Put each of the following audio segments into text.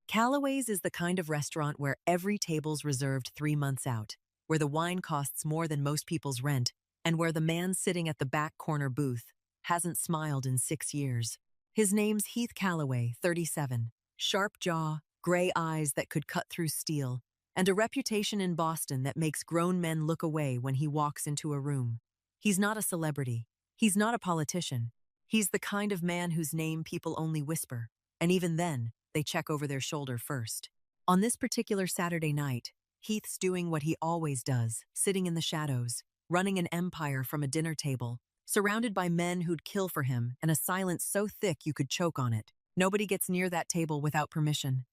Callaway's is the kind of restaurant where every table's reserved 3 months out, where the wine costs more than most people's rent, and where the man sitting at the back corner booth hasn't smiled in 6 years. His name's Heath Callaway, 37, sharp jaw, gray eyes that could cut through steel, and a reputation in Boston that makes grown men look away when he walks into a room. He's not a celebrity. He's not a politician. He's the kind of man whose name people only whisper, and even then, they check over their shoulder first. On this particular Saturday night, Heath's doing what he always does, sitting in the shadows, running an empire from a dinner table, surrounded by men who'd kill for him and a silence so thick you could choke on it. Nobody gets near that table without permission.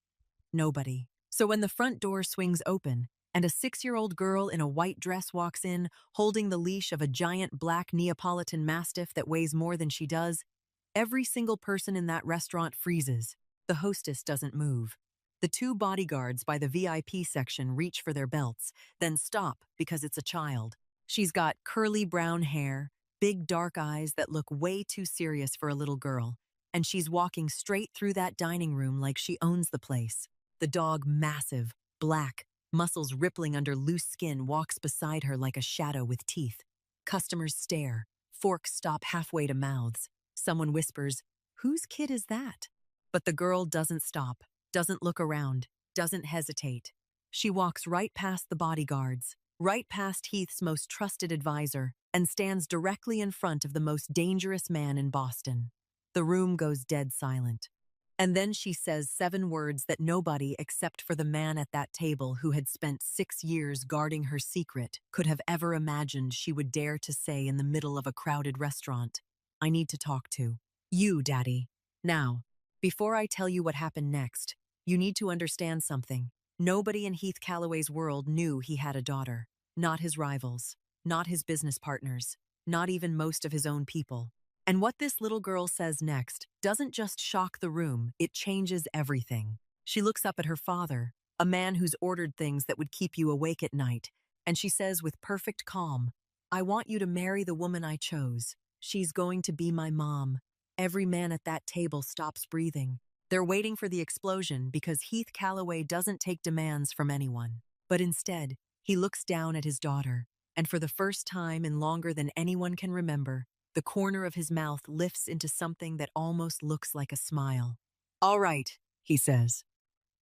Nobody. So when the front door swings open and a 6-year-old girl in a white dress walks in, holding the leash of a giant black Neapolitan Mastiff that weighs more than she does, every single person in that restaurant freezes. The hostess doesn't move. The 2 bodyguards by the VIP section reach for their belts, then stop because it's a child. She's got curly brown hair, big dark eyes that look way too serious for a little girl, and she's walking straight through that dining room like she owns the place. The dog, massive, black, muscles rippling under loose skin, walks beside her like a shadow with teeth. Customers stare. Forks stop halfway to mouths. Someone whispers, "Whose kid is that?" But the girl doesn't stop, doesn't look around, doesn't hesitate. She walks right past the bodyguards, right past Heath's most trusted advisor, and stands directly in front of the most dangerous man in Boston. The room goes dead silent. And then she says 7 words that nobody except for the man at that table who had spent 6 years guarding her secret could have ever imagined she would dare to say in the middle of a crowded restaurant. "I need to talk to you, Daddy. Now, before I tell you what happened next, you need to understand something. Nobody in Heath Callaway's world knew he had a daughter. Not his rivals, not his business partners, not even most of his own people. And what this little girl says next doesn't just shock the room, it changes everything. She looks up at her father, a man who's ordered things that would keep you awake at night, and she says with perfect calm, "I want you to marry the woman I chose. She's going to be my mom." Every man at that table stops breathing. They're waiting for the explosion because Heath Callaway doesn't take demands from anyone. But instead, he looks down at his daughter, and for the first time in longer than anyone can remember, the corner of his mouth lifts into something that almost looks like a smile. "All right," he says.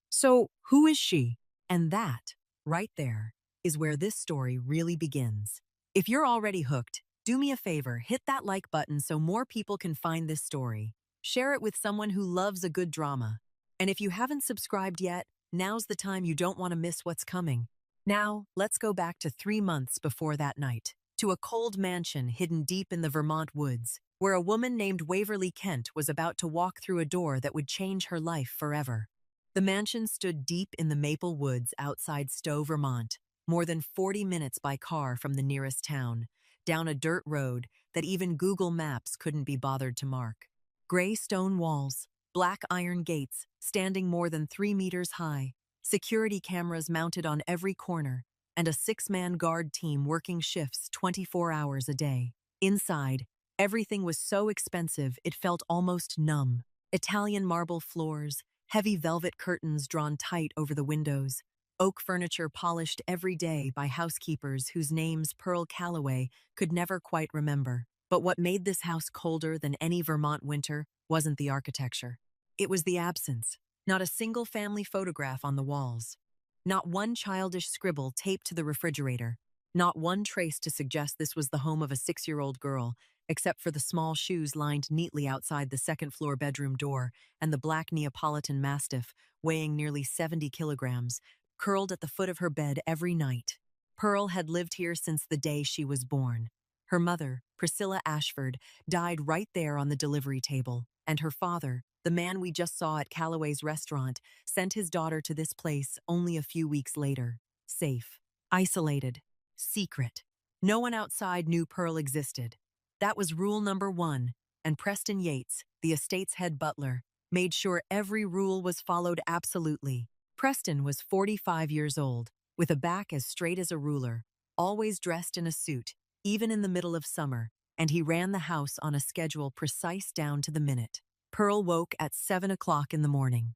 "So, who is she?" And that, right there, is where this story really begins. If you're already hooked, do me a favor, hit that like button so more people can find this story. Share it with someone who loves a good drama. And if you haven't subscribed yet, now's the time. You don't want to miss what's coming. Now, let's go back to 3 months before that night, to a cold mansion hidden deep in the Vermont woods, where a woman named Waverly Kent was about to walk through a door that would change her life forever. The mansion stood deep in the maple woods outside Stowe, Vermont, more than 40 minutes by car from the nearest town, down a dirt road that even Google Maps couldn't be bothered to mark. Gray stone walls, black iron gates standing more than 3 meters high, security cameras mounted on every corner, and a 6-man guard team working shifts 24 hours a day. Inside, everything was so expensive it felt almost numb. Italian marble floors, heavy velvet curtains drawn tight over the windows, oak furniture polished every day by housekeepers whose names Pearl Callaway could never quite remember. But what made this house colder than any Vermont winter wasn't the architecture. It was the absence. Not a single family photograph on the walls. Not one childish scribble taped to the refrigerator. Not one trace to suggest this was the home of a 6-year-old girl, except for the small shoes lined neatly outside the second-floor bedroom door and the black Neapolitan Mastiff, weighing nearly 70 kilograms, curled at the foot of her bed every night. Pearl had lived here since the day she was born. Her mother, Priscilla Ashford, died right there on the delivery table, and her father, the man we just saw at Callaway's restaurant, sent his daughter to this place only a few weeks later. Safe, isolated, secret. No one outside knew Pearl existed. That was rule number 1, and Preston Yates, the estate's head butler, made sure every rule was followed absolutely. Preston was 45 years old, with a back as straight as a ruler, always dressed in a suit, even in the middle of summer, and he ran the house on a schedule precise down to the minute. Pearl woke at 7 o'clock in the morning,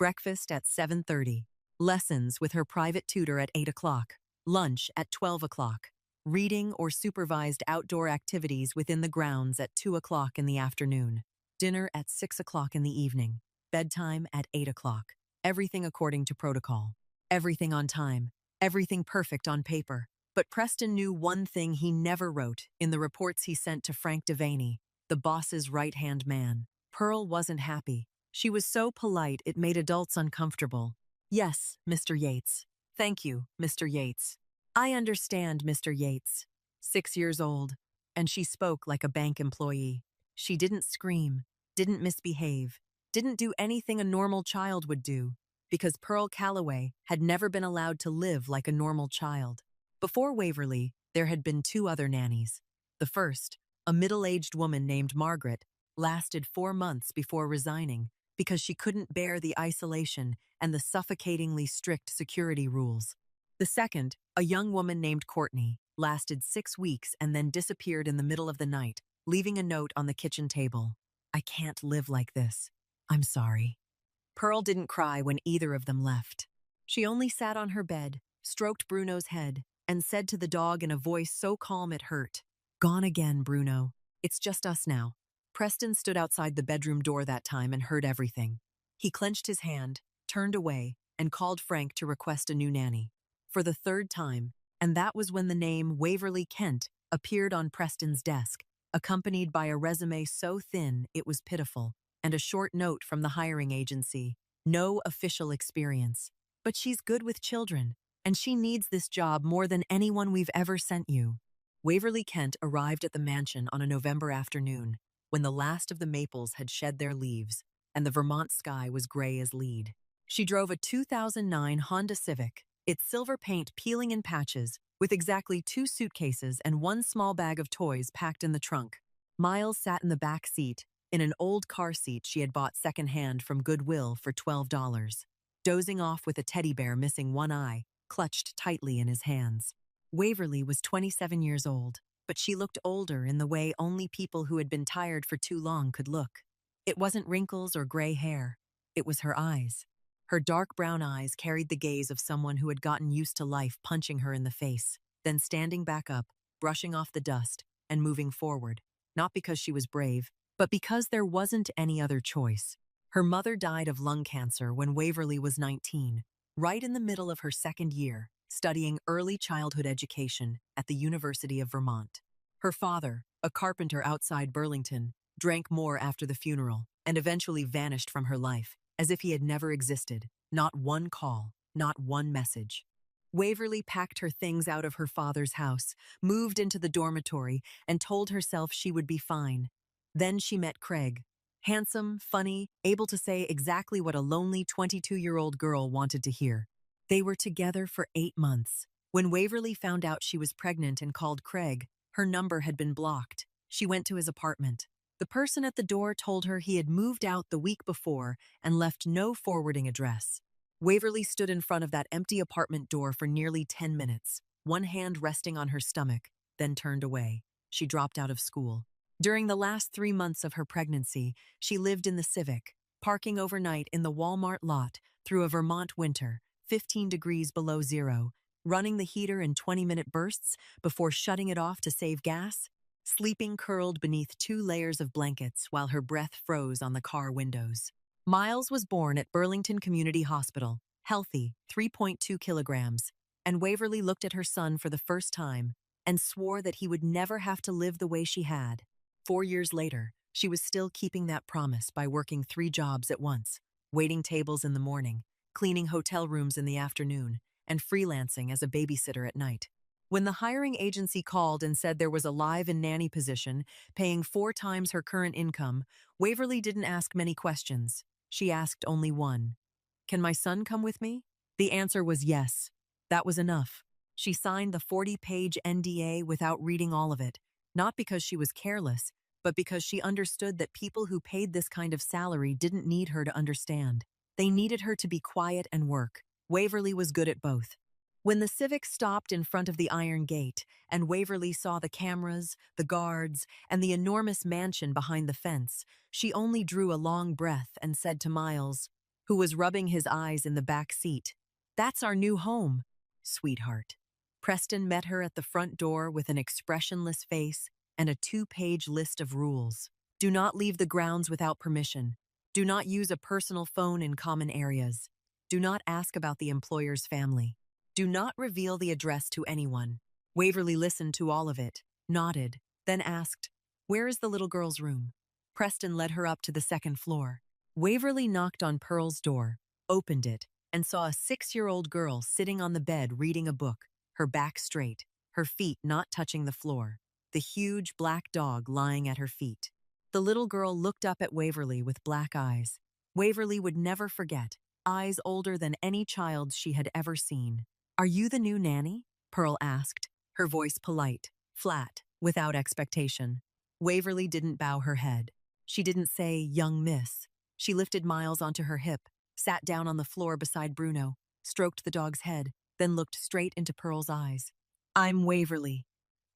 breakfast at 7:30, lessons with her private tutor at 8 o'clock, lunch at 12 o'clock, reading or supervised outdoor activities within the grounds at 2 o'clock in the afternoon, dinner at 6 o'clock in the evening, bedtime at 8 o'clock. Everything according to protocol. Everything on time. Everything perfect on paper. But Preston knew one thing he never wrote in the reports he sent to Frank Devaney, the boss's right-hand man. Pearl wasn't happy. She was so polite it made adults uncomfortable. "Yes, Mr. Yates. Thank you, Mr. Yates. I understand, Mr. Yates." 6 years old, and she spoke like a bank employee. She didn't scream, didn't misbehave, didn't do anything a normal child would do, because Pearl Calloway had never been allowed to live like a normal child. Before Waverly, there had been two other nannies. The first, a middle-aged woman named Margaret, lasted 4 months before resigning because she couldn't bear the isolation and the suffocatingly strict security rules. The second, a young woman named Courtney, lasted 6 weeks and then disappeared in the middle of the night, leaving a note on the kitchen table. "I can't live like this. I'm sorry." Pearl didn't cry when either of them left. She only sat on her bed, stroked Bruno's head, and said to the dog in a voice so calm it hurt, "Gone again, Bruno. It's just us now." Preston stood outside the bedroom door that time and heard everything. He clenched his hand, turned away, and called Frank to request a new nanny. For the third time, and that was when the name Waverly Kent appeared on Preston's desk, accompanied by a resume so thin it was pitiful, and a short note from the hiring agency. "No official experience. But she's good with children, and she needs this job more than anyone we've ever sent you." Waverly Kent arrived at the mansion on a November afternoon, when the last of the maples had shed their leaves, and the Vermont sky was gray as lead. She drove a 2009 Honda Civic, its silver paint peeling in patches, with exactly 2 suitcases and 1 small bag of toys packed in the trunk. Miles sat in the back seat, in an old car seat she had bought secondhand from Goodwill for $12, dozing off with a teddy bear missing one eye, clutched tightly in his hands. Waverly was 27 years old, but she looked older in the way only people who had been tired for too long could look. It wasn't wrinkles or gray hair. It was her eyes. Her dark brown eyes carried the gaze of someone who had gotten used to life punching her in the face, then standing back up, brushing off the dust, and moving forward, not because she was brave, but because there wasn't any other choice. Her mother died of lung cancer when Waverly was 19, right in the middle of her second year, studying early childhood education at the University of Vermont. Her father, a carpenter outside Burlington, drank more after the funeral and eventually vanished from her life, as if he had never existed. Not one call, not one message. Waverly packed her things out of her father's house, moved into the dormitory, and told herself she would be fine. Then she met Craig. Handsome, funny, able to say exactly what a lonely 22-year-old girl wanted to hear. They were together for 8 months. When Waverly found out she was pregnant and called Craig, her number had been blocked. She went to his apartment. The person at the door told her he had moved out the week before and left no forwarding address. Waverly stood in front of that empty apartment door for nearly 10 minutes, one hand resting on her stomach, then turned away. She dropped out of school. During the last 3 months of her pregnancy, she lived in the Civic, parking overnight in the Walmart lot through a Vermont winter, 15 degrees below zero, running the heater in 20-minute bursts before shutting it off to save gas, sleeping curled beneath 2 layers of blankets while her breath froze on the car windows. Miles was born at Burlington Community Hospital, healthy, 3.2 kilograms, and Waverly looked at her son for the first time and swore that he would never have to live the way she had. 4 years later, she was still keeping that promise by working 3 jobs at once, waiting tables in the morning, cleaning hotel rooms in the afternoon, and freelancing as a babysitter at night. When the hiring agency called and said there was a live-in nanny position, paying 4 times her current income, Waverly didn't ask many questions. She asked only one. "Can my son come with me?" The answer was yes. That was enough. She signed the 40-page NDA without reading all of it, not because she was careless, but because she understood that people who paid this kind of salary didn't need her to understand. They needed her to be quiet and work. Waverly was good at both. When the Civic stopped in front of the iron gate and Waverly saw the cameras, the guards, and the enormous mansion behind the fence, she only drew a long breath and said to Miles, who was rubbing his eyes in the back seat. "That's our new home, sweetheart." Preston met her at the front door with an expressionless face and a 2-page list of rules. Do not leave the grounds without permission. Do not use a personal phone in common areas. Do not ask about the employer's family. Do not reveal the address to anyone. Waverly listened to all of it, nodded, then asked, "Where is the little girl's room?" Preston led her up to the second floor. Waverly knocked on Pearl's door, opened it, and saw a 6-year-old girl sitting on the bed reading a book, her back straight, her feet not touching the floor, the huge black dog lying at her feet. The little girl looked up at Waverly with black eyes. Waverly would never forget, eyes older than any child she had ever seen. "Are you the new nanny?" Pearl asked, her voice polite, flat, without expectation. Waverly didn't bow her head. She didn't say, "Young miss." She lifted Miles onto her hip, sat down on the floor beside Bruno, stroked the dog's head, then looked straight into Pearl's eyes. "I'm Waverly.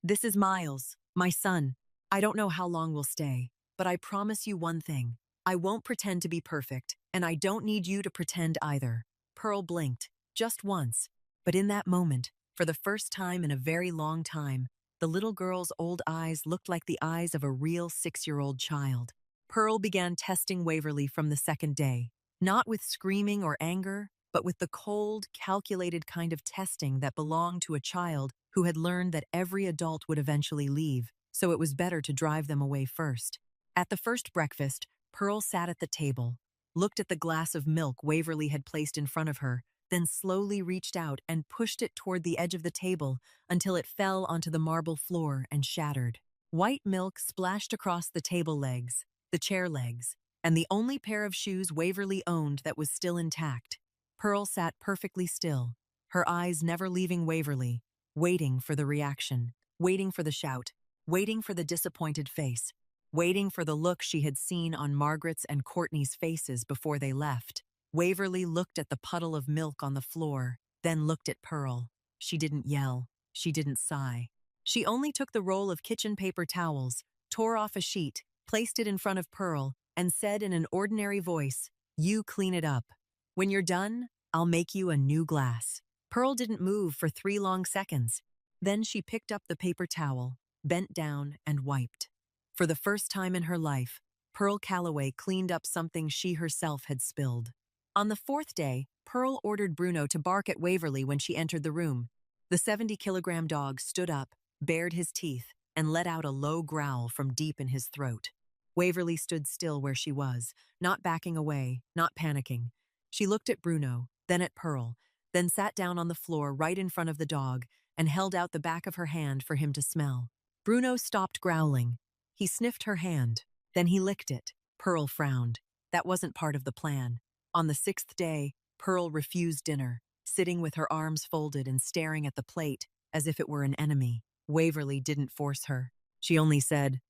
This is Miles, my son. I don't know how long we'll stay, but I promise you one thing. I won't pretend to be perfect, and I don't need you to pretend either." Pearl blinked, just once, but in that moment, for the first time in a very long time, the little girl's old eyes looked like the eyes of a real 6-year-old child. Pearl began testing Waverly from the second day, not with screaming or anger, but with the cold, calculated kind of testing that belonged to a child who had learned that every adult would eventually leave, so it was better to drive them away first. At the first breakfast, Pearl sat at the table, looked at the glass of milk Waverly had placed in front of her, then slowly reached out and pushed it toward the edge of the table until it fell onto the marble floor and shattered. White milk splashed across the table legs, the chair legs, and the only pair of shoes Waverly owned that was still intact. Pearl sat perfectly still, her eyes never leaving Waverly, waiting for the reaction, waiting for the shout, waiting for the disappointed face, waiting for the look she had seen on Margaret's and Courtney's faces before they left. Waverly looked at the puddle of milk on the floor, then looked at Pearl. She didn't yell. She didn't sigh. She only took the roll of kitchen paper towels, tore off a sheet, placed it in front of Pearl, and said in an ordinary voice, "You clean it up. When you're done, I'll make you a new glass." Pearl didn't move for 3 long seconds. Then she picked up the paper towel, bent down, and wiped. For the first time in her life, Pearl Calloway cleaned up something she herself had spilled. On the 4th day, Pearl ordered Bruno to bark at Waverly when she entered the room. The 70-kilogram dog stood up, bared his teeth, and let out a low growl from deep in his throat. Waverly stood still where she was, not backing away, not panicking. She looked at Bruno, then at Pearl, then sat down on the floor right in front of the dog and held out the back of her hand for him to smell. Bruno stopped growling. He sniffed her hand, then he licked it. Pearl frowned. That wasn't part of the plan. On the 6th day, Pearl refused dinner, sitting with her arms folded and staring at the plate as if it were an enemy. Waverly didn't force her. She only said,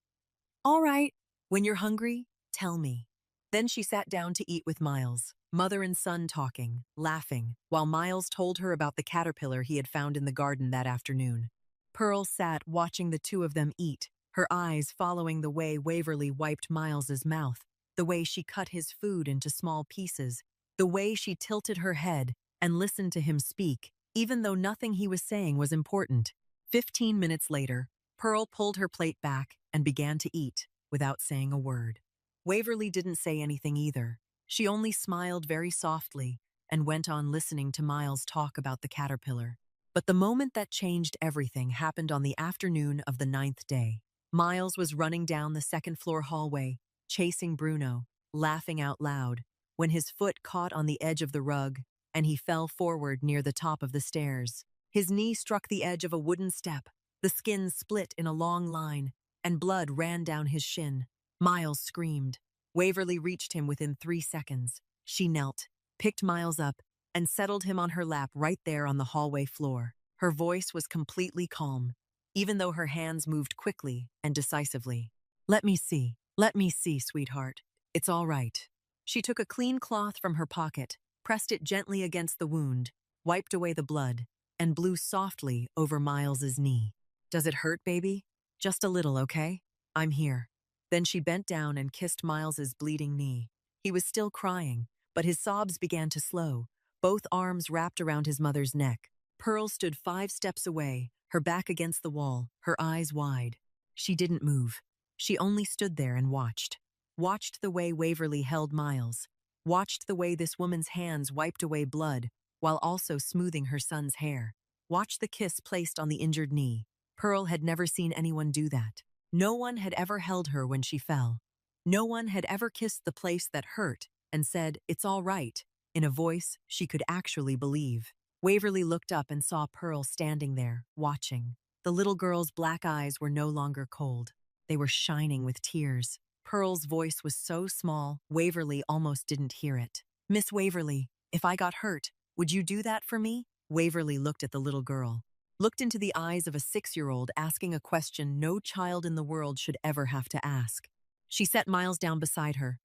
"All right, when you're hungry, tell me." Then she sat down to eat with Miles, mother and son talking, laughing, while Miles told her about the caterpillar he had found in the garden that afternoon. Pearl sat watching the two of them eat, her eyes following the way Waverly wiped Miles's mouth, the way she cut his food into small pieces, the way she tilted her head and listened to him speak, even though nothing he was saying was important. 15 minutes later, Pearl pulled her plate back and began to eat, without saying a word. Waverly didn't say anything either. She only smiled very softly and went on listening to Miles talk about the caterpillar. But the moment that changed everything happened on the afternoon of the 9th day. Miles was running down the second-floor hallway, chasing Bruno, laughing out loud, when his foot caught on the edge of the rug and he fell forward near the top of the stairs. His knee struck the edge of a wooden step, the skin split in a long line, and blood ran down his shin. Miles screamed. Waverly reached him within 3 seconds. She knelt, picked Miles up, and settled him on her lap right there on the hallway floor. Her voice was completely calm, even though her hands moved quickly and decisively. Let me see, sweetheart. It's all right." She took a clean cloth from her pocket, pressed it gently against the wound, wiped away the blood, and blew softly over Miles's knee. "Does it hurt, baby? Just a little, okay? I'm here." Then she bent down and kissed Miles's bleeding knee. He was still crying, but his sobs began to slow, both arms wrapped around his mother's neck. Pearl stood 5 steps away, her back against the wall, her eyes wide. She didn't move. She only stood there and watched. Watched the way Waverly held Miles. Watched the way this woman's hands wiped away blood, while also smoothing her son's hair. Watched the kiss placed on the injured knee. Pearl had never seen anyone do that. No one had ever held her when she fell. No one had ever kissed the place that hurt and said, "It's all right," in a voice she could actually believe. Waverly looked up and saw Pearl standing there, watching. The little girl's black eyes were no longer cold. They were shining with tears. Pearl's voice was so small, Waverly almost didn't hear it. "Miss Waverly, if I got hurt, would you do that for me?" Waverly looked at the little girl. Looked into the eyes of a 6-year-old asking a question no child in the world should ever have to ask. She set Miles down beside her,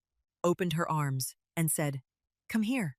opened her arms, and said, "Come here."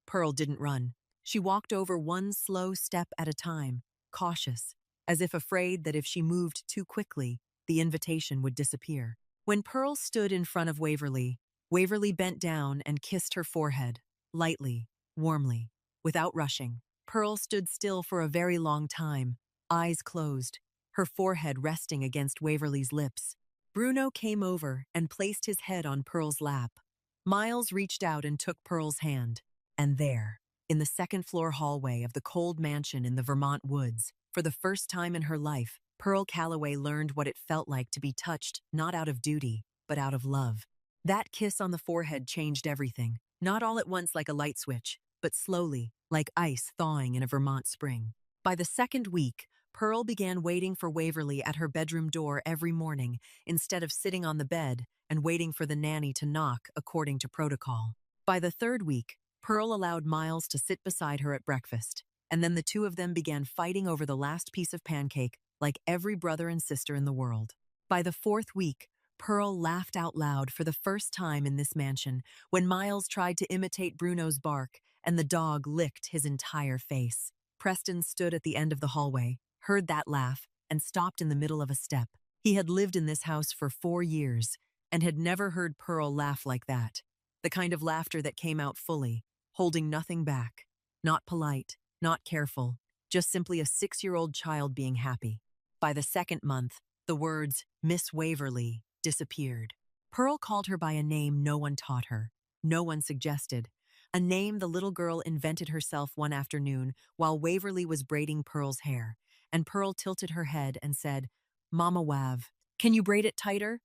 Pearl didn't run. She walked over one slow step at a time, cautious, as if afraid that if she moved too quickly, the invitation would disappear. When Pearl stood in front of Waverly, Waverly bent down and kissed her forehead, lightly, warmly, without rushing. Pearl stood still for a very long time, eyes closed, her forehead resting against Waverly's lips. Bruno came over and placed his head on Pearl's lap. Miles reached out and took Pearl's hand. And there, in the second-floor hallway of the cold mansion in the Vermont woods, for the first time in her life, Pearl Calloway learned what it felt like to be touched not out of duty, but out of love. That kiss on the forehead changed everything, not all at once like a light switch, but slowly, like ice thawing in a Vermont spring. By the second week, Pearl began waiting for Waverly at her bedroom door every morning instead of sitting on the bed and waiting for the nanny to knock according to protocol. By the third week, Pearl allowed Miles to sit beside her at breakfast, and then the two of them began fighting over the last piece of pancake like every brother and sister in the world. By the fourth week, Pearl laughed out loud for the first time in this mansion when Miles tried to imitate Bruno's bark and the dog licked his entire face. Preston stood at the end of the hallway, heard that laugh, and stopped in the middle of a step. He had lived in this house for 4 years and had never heard Pearl laugh like that. The kind of laughter that came out fully, holding nothing back. Not polite, not careful, just simply a 6-year-old child being happy. By the second month, the words, "Miss Waverly," disappeared. Pearl called her by a name no one taught her, no one suggested, a name the little girl invented herself one afternoon while Waverly was braiding Pearl's hair, and Pearl tilted her head and said, "Mama Wav, can you braid it tighter?"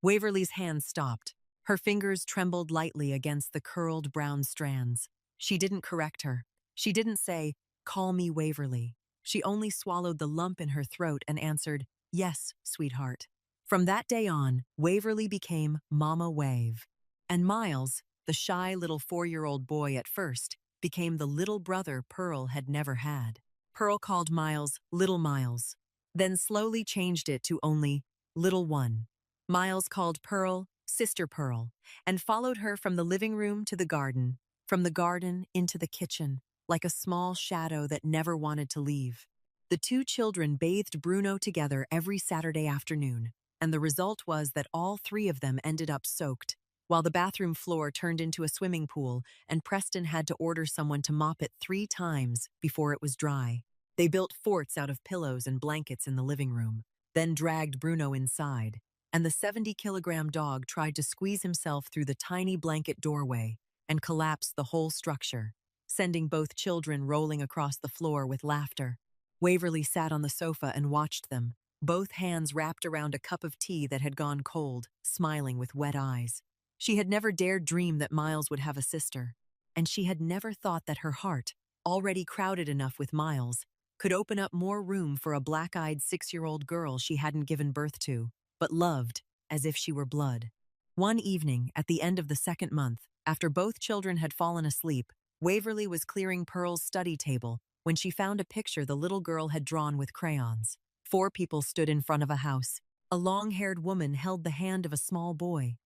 Waverly's hand stopped. Her fingers trembled lightly against the curled brown strands. She didn't correct her. She didn't say, "Call me Waverly." She only swallowed the lump in her throat and answered, "Yes, sweetheart." From that day on, Waverly became Mama Wave. And Miles, the shy little 4-year-old boy at first, became the little brother Pearl had never had. Pearl called Miles Little Miles, then slowly changed it to only Little One. Miles called Pearl Sister Pearl, and followed her from the living room to the garden, from the garden into the kitchen, like a small shadow that never wanted to leave. The two children bathed Bruno together every Saturday afternoon, and the result was that all 3 of them ended up soaked, while the bathroom floor turned into a swimming pool and Preston had to order someone to mop it 3 times before it was dry. They built forts out of pillows and blankets in the living room, then dragged Bruno inside, and the 70-kilogram dog tried to squeeze himself through the tiny blanket doorway and collapsed the whole structure, sending both children rolling across the floor with laughter. Waverly sat on the sofa and watched them, both hands wrapped around a cup of tea that had gone cold, smiling with wet eyes. She had never dared dream that Miles would have a sister, and she had never thought that her heart, already crowded enough with Miles, could open up more room for a black-eyed 6-year-old girl she hadn't given birth to, but loved as if she were blood. One evening, at the end of the second month, after both children had fallen asleep, Waverly was clearing Pearl's study table when she found a picture the little girl had drawn with crayons. 4 people stood in front of a house. A long-haired woman held the hand of a small boy.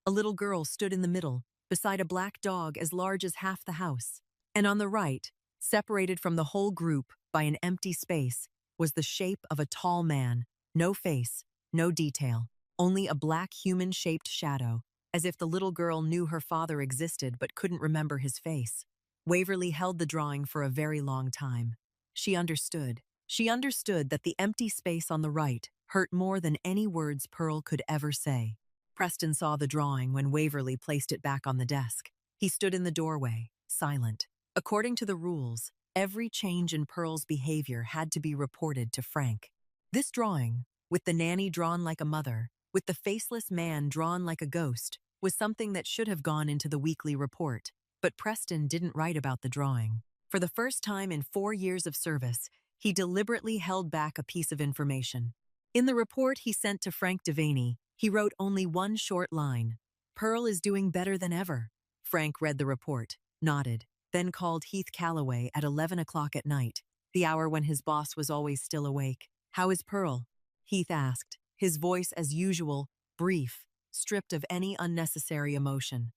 A little girl stood in the middle, beside a black dog as large as half the house. And on the right, separated from the whole group by an empty space, was the shape of a tall man, no face, no detail, only a black human-shaped shadow, as if the little girl knew her father existed but couldn't remember his face. Waverly held the drawing for a very long time. She understood. She understood that the empty space on the right hurt more than any words Pearl could ever say. Preston saw the drawing when Waverly placed it back on the desk. He stood in the doorway, silent. According to the rules, every change in Pearl's behavior had to be reported to Frank. This drawing, with the nanny drawn like a mother, with the faceless man drawn like a ghost, was something that should have gone into the weekly report. But Preston didn't write about the drawing. For the first time in 4 years of service, he deliberately held back a piece of information. In the report he sent to Frank Devaney, he wrote only one short line. "Pearl is doing better than ever." Frank read the report, nodded, then called Heath Calloway at 11 o'clock at night, the hour when his boss was always still awake. "How is Pearl?" Heath asked, his voice as usual, brief, stripped of any unnecessary emotion.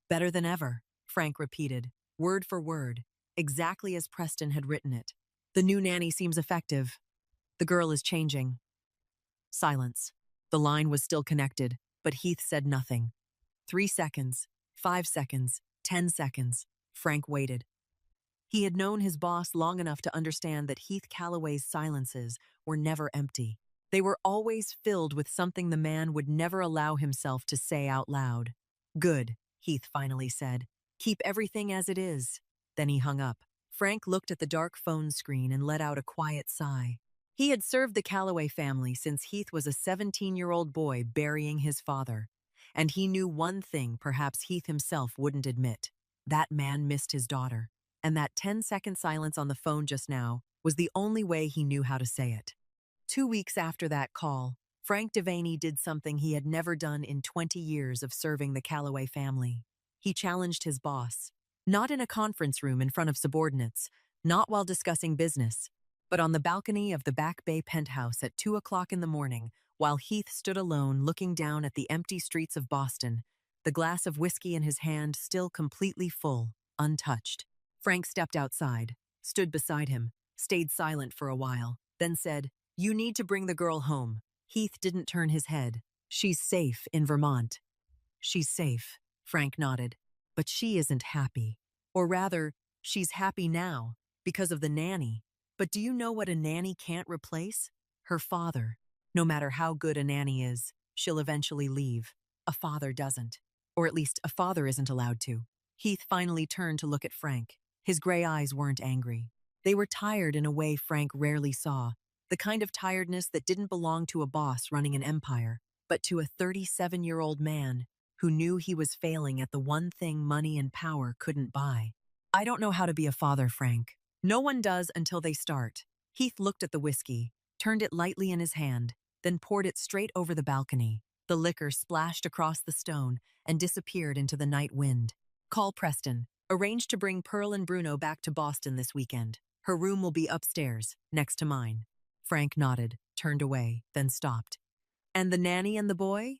"Better than ever," Frank repeated, word for word, exactly as Preston had written it. "The new nanny seems effective. The girl is changing." Silence. The line was still connected, but Heath said nothing. 3 seconds, 5 seconds, 10 seconds. Frank waited. He had known his boss long enough to understand that Heath Calloway's silences were never empty. They were always filled with something the man would never allow himself to say out loud. "Good," Heath finally said. "Keep everything as it is." Then he hung up. Frank looked at the dark phone screen and let out a quiet sigh. He had served the Calloway family since Heath was a 17-year-old boy burying his father. And he knew one thing perhaps Heath himself wouldn't admit. That man missed his daughter. And that 10-second silence on the phone just now was the only way he knew how to say it. 2 weeks after that call, Frank Devaney did something he had never done in 20 years of serving the Calloway family. He challenged his boss. Not in a conference room in front of subordinates, not while discussing business, but on the balcony of the Back Bay penthouse at 2 o'clock in the morning, while Heath stood alone looking down at the empty streets of Boston, the glass of whiskey in his hand still completely full, untouched. Frank stepped outside, stood beside him, stayed silent for a while, then said, "You need to bring the girl home." Heath didn't turn his head. "She's safe in Vermont." "She's safe," Frank nodded, "but she isn't happy. Or rather, she's happy now, because of the nanny. But do you know what a nanny can't replace? Her father. No matter how good a nanny is, she'll eventually leave. A father doesn't. Or at least a father isn't allowed to." Heath finally turned to look at Frank. His gray eyes weren't angry. They were tired in a way Frank rarely saw, the kind of tiredness that didn't belong to a boss running an empire, but to a 37-year-old man who knew he was failing at the one thing money and power couldn't buy. "I don't know how to be a father, Frank. No one does until they start." Heath looked at the whiskey, turned it lightly in his hand, then poured it straight over the balcony. The liquor splashed across the stone and disappeared into the night wind. "Call Preston. Arrange to bring Pearl and Bruno back to Boston this weekend. Her room will be upstairs, next to mine." Frank nodded, turned away, then stopped. "And the nanny and the boy?"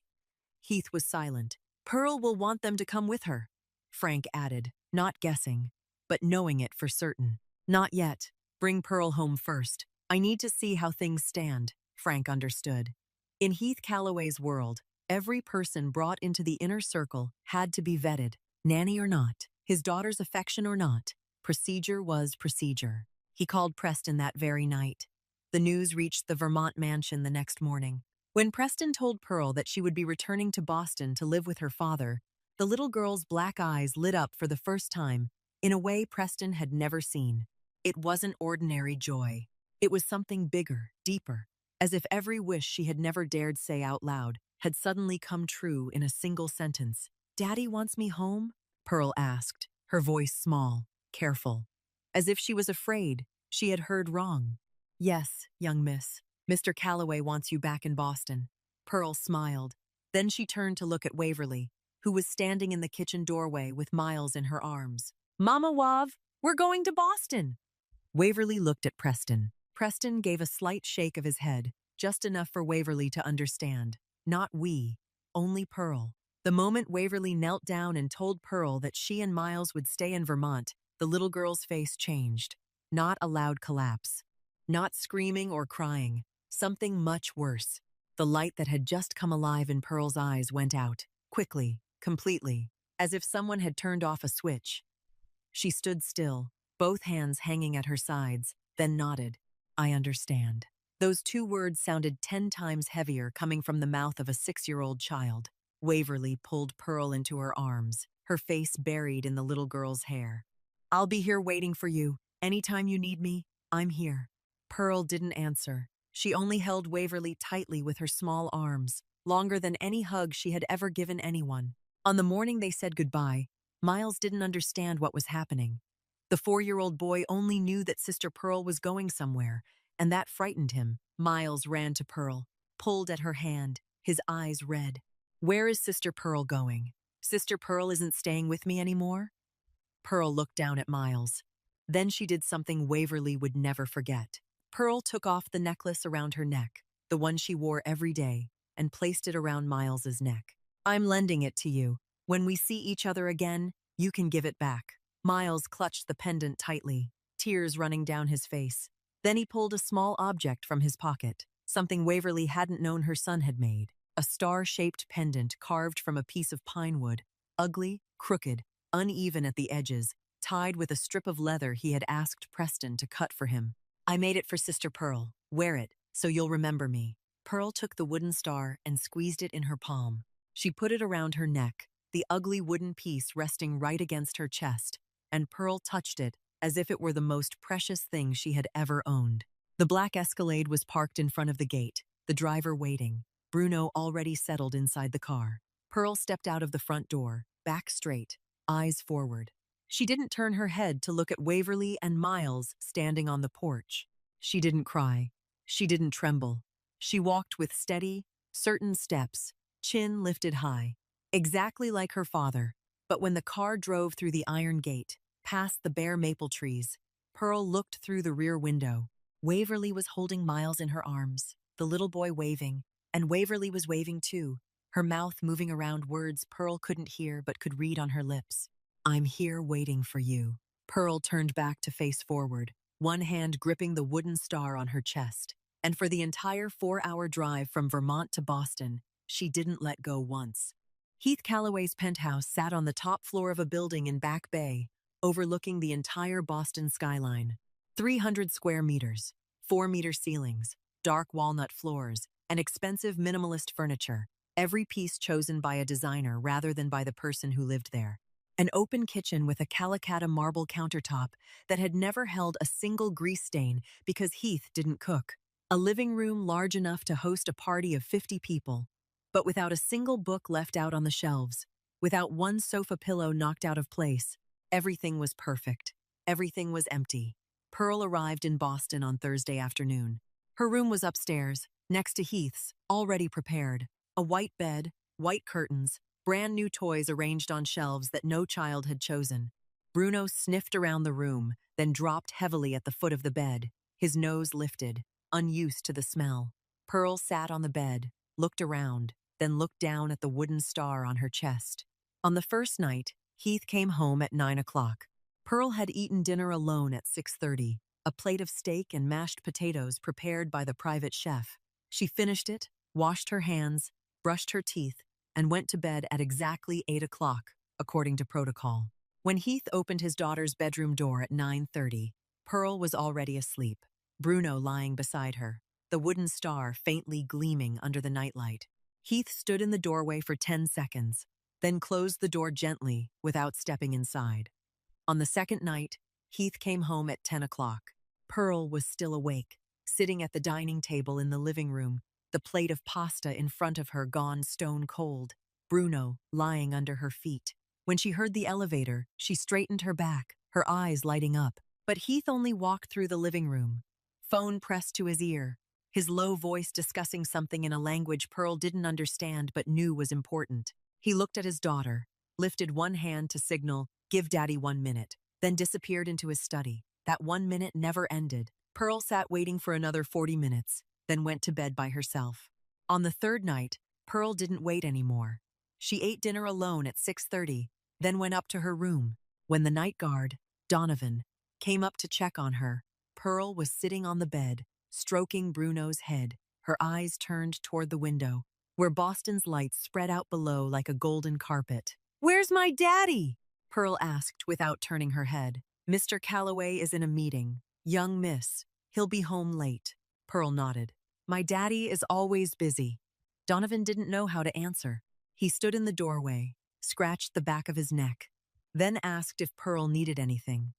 Heath was silent. "Pearl will want them to come with her," Frank added, not guessing, but knowing it for certain. "Not yet. Bring Pearl home first. I need to see how things stand," Frank understood. In Heath Calloway's world, every person brought into the inner circle had to be vetted, nanny or not, his daughter's affection or not. Procedure was procedure. He called Preston that very night. The news reached the Vermont mansion the next morning. When Preston told Pearl that she would be returning to Boston to live with her father, the little girl's black eyes lit up for the first time in a way Preston had never seen. It wasn't ordinary joy. It was something bigger, deeper, as if every wish she had never dared say out loud had suddenly come true in a single sentence. "Daddy wants me home?" Pearl asked, her voice small, careful, as if she was afraid she had heard wrong. "Yes, young miss. Mr. Calloway wants you back in Boston." Pearl smiled. Then she turned to look at Waverly, who was standing in the kitchen doorway with Miles in her arms. "Mama Wav, we're going to Boston!" Waverly looked at Preston. Preston gave a slight shake of his head, just enough for Waverly to understand. Not we, only Pearl. The moment Waverly knelt down and told Pearl that she and Miles would stay in Vermont, the little girl's face changed. Not a loud collapse. Not screaming or crying. Something much worse. The light that had just come alive in Pearl's eyes went out, quickly, completely, as if someone had turned off a switch. She stood still, both hands hanging at her sides, then nodded. I understand. Those two words sounded 10 times heavier coming from the mouth of a 6-year-old child. Waverly pulled Pearl into her arms, her face buried in the little girl's hair. I'll be here waiting for you. Anytime you need me, I'm here. Pearl didn't answer. She only held Waverly tightly with her small arms, longer than any hug she had ever given anyone. On the morning they said goodbye, Miles didn't understand what was happening. The 4-year-old boy only knew that Sister Pearl was going somewhere, and that frightened him. Miles ran to Pearl, pulled at her hand, his eyes red. Where is Sister Pearl going? Sister Pearl isn't staying with me anymore? Pearl looked down at Miles. Then she did something Waverly would never forget. Pearl took off the necklace around her neck, the one she wore every day, and placed it around Miles's neck. I'm lending it to you. When we see each other again, you can give it back. Miles clutched the pendant tightly, tears running down his face. Then he pulled a small object from his pocket, something Waverly hadn't known her son had made. A star-shaped pendant carved from a piece of pine wood, ugly, crooked, uneven at the edges, tied with a strip of leather he had asked Preston to cut for him. I made it for Sister Pearl. Wear it, so you'll remember me. Pearl took the wooden star and squeezed it in her palm. She put it around her neck, the ugly wooden piece resting right against her chest, and Pearl touched it as if it were the most precious thing she had ever owned. The black Escalade was parked in front of the gate, the driver waiting, Bruno already settled inside the car. Pearl stepped out of the front door, back straight, eyes forward. She didn't turn her head to look at Waverly and Miles standing on the porch. She didn't cry. She didn't tremble. She walked with steady, certain steps, chin lifted high, exactly like her father. But when the car drove through the iron gate, past the bare maple trees, Pearl looked through the rear window. Waverly was holding Miles in her arms, the little boy waving, and Waverly was waving too, her mouth moving around words Pearl couldn't hear but could read on her lips. I'm here waiting for you. Pearl turned back to face forward, one hand gripping the wooden star on her chest. And for the entire 4-hour drive from Vermont to Boston, she didn't let go once. Heath Calloway's penthouse sat on the top floor of a building in Back Bay, overlooking the entire Boston skyline. 300 square meters, 4-meter ceilings, dark walnut floors, and expensive minimalist furniture, every piece chosen by a designer rather than by the person who lived there. An open kitchen with a Calacatta marble countertop that had never held a single grease stain because Heath didn't cook. A living room large enough to host a party of 50 people, but without a single book left out on the shelves, without one sofa pillow knocked out of place. Everything was perfect. Everything was empty. Pearl arrived in Boston on Thursday afternoon. Her room was upstairs, next to Heath's, already prepared. A white bed, white curtains, brand new toys arranged on shelves that no child had chosen. Bruno sniffed around the room, then dropped heavily at the foot of the bed, his nose lifted, unused to the smell. Pearl sat on the bed, looked around, then looked down at the wooden star on her chest. On the first night, Heath came home at 9 o'clock. Pearl had eaten dinner alone at 6:30, a plate of steak and mashed potatoes prepared by the private chef. She finished it, washed her hands, brushed her teeth, and went to bed at exactly 8 o'clock, according to protocol. When Heath opened his daughter's bedroom door at 9:30, Pearl was already asleep, Bruno lying beside her, the wooden star faintly gleaming under the nightlight. Heath stood in the doorway for 10 seconds, then closed the door gently without stepping inside. On the second night, Heath came home at 10 o'clock. Pearl was still awake, sitting at the dining table in the living room, the plate of pasta in front of her gone stone cold, Bruno lying under her feet. When she heard the elevator, she straightened her back, her eyes lighting up. But Heath only walked through the living room, phone pressed to his ear, his low voice discussing something in a language Pearl didn't understand but knew was important. He looked at his daughter, lifted one hand to signal, "Give Daddy 1 minute," then disappeared into his study. That 1 minute never ended. Pearl sat waiting for another 40 minutes, then went to bed by herself. On the third night, Pearl didn't wait anymore. She ate dinner alone at 6:30, then went up to her room. When the night guard, Donovan, came up to check on her, Pearl was sitting on the bed, stroking Bruno's head, her eyes turned toward the window. where Boston's lights spread out below like a golden carpet. "Where's my daddy?" Pearl asked without turning her head. "Mr. Calloway is in a meeting. Young miss. He'll be home late." Pearl nodded. "My daddy is always busy." Donovan didn't know how to answer. He stood in the doorway, scratched the back of his neck, then asked if Pearl needed anything.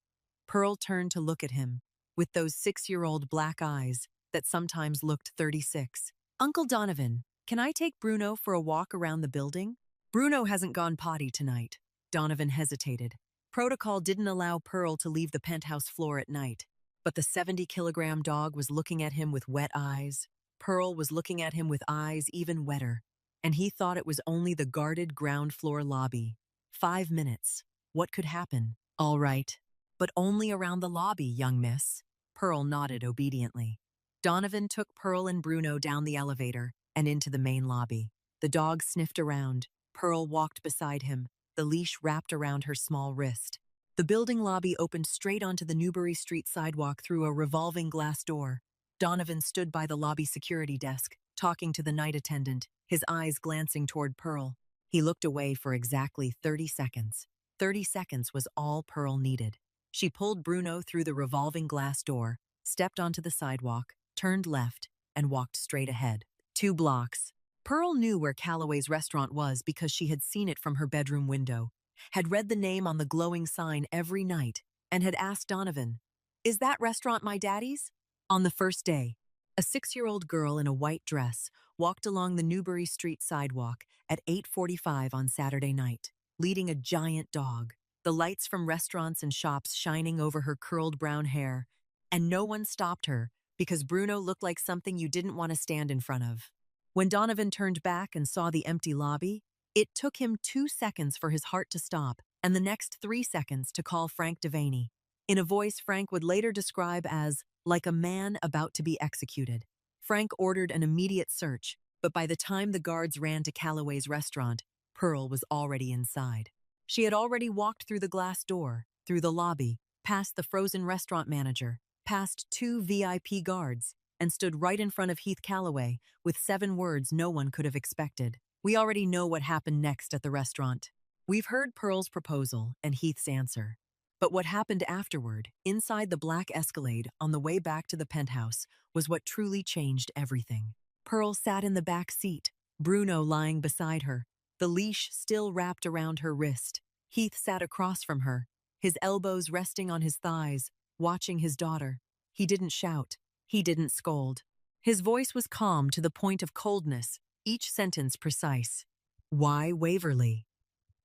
Pearl turned to look at him, with those 6-year-old black eyes that sometimes looked 36. "Uncle Donovan, can I take Bruno for a walk around the building?" "Bruno hasn't gone potty tonight." Donovan hesitated. Protocol didn't allow Pearl to leave the penthouse floor at night, but the 70-kilogram dog was looking at him with wet eyes. Pearl was looking at him with eyes even wetter, and he thought it was only the guarded ground floor lobby. 5 minutes. What could happen? "All right. But only around the lobby, young miss." Pearl nodded obediently. Donovan took Pearl and Bruno down the elevator and into the main lobby. The dog sniffed around. Pearl walked beside him, the leash wrapped around her small wrist. The building lobby opened straight onto the Newbury Street sidewalk through a revolving glass door. Donovan stood by the lobby security desk, talking to the night attendant, his eyes glancing toward Pearl. He looked away for exactly 30 seconds. 30 seconds was all Pearl needed. She pulled Bruno through the revolving glass door, stepped onto the sidewalk, turned left, and walked straight ahead. 2 blocks. Pearl knew where Calloway's restaurant was because she had seen it from her bedroom window, had read the name on the glowing sign every night, and had asked Donovan, "Is that restaurant my daddy's?" On the first day, a 6-year-old girl in a white dress walked along the Newbury Street sidewalk at 8:45 on Saturday night, leading a giant dog, the lights from restaurants and shops shining over her curled brown hair, and no one stopped her because Bruno looked like something you didn't want to stand in front of. When Donovan turned back and saw the empty lobby, it took him 2 seconds for his heart to stop and the next 3 seconds to call Frank Devaney, in a voice Frank would later describe as like a man about to be executed. Frank ordered an immediate search, but by the time the guards ran to Calloway's restaurant, Pearl was already inside. She had already walked through the glass door, through the lobby, past the frozen restaurant manager, past 2 VIP guards, and stood right in front of Heath Calloway with 7 words no one could have expected. "We already know what happened next at the restaurant. We've heard Pearl's proposal and Heath's answer. But what happened afterward, inside the black Escalade on the way back to the penthouse, was what truly changed everything." Pearl sat in the back seat, Bruno lying beside her, the leash still wrapped around her wrist. Heath sat across from her, his elbows resting on his thighs, watching his daughter. He didn't shout. He didn't scold. His voice was calm to the point of coldness, each sentence precise. "Why Waverly?"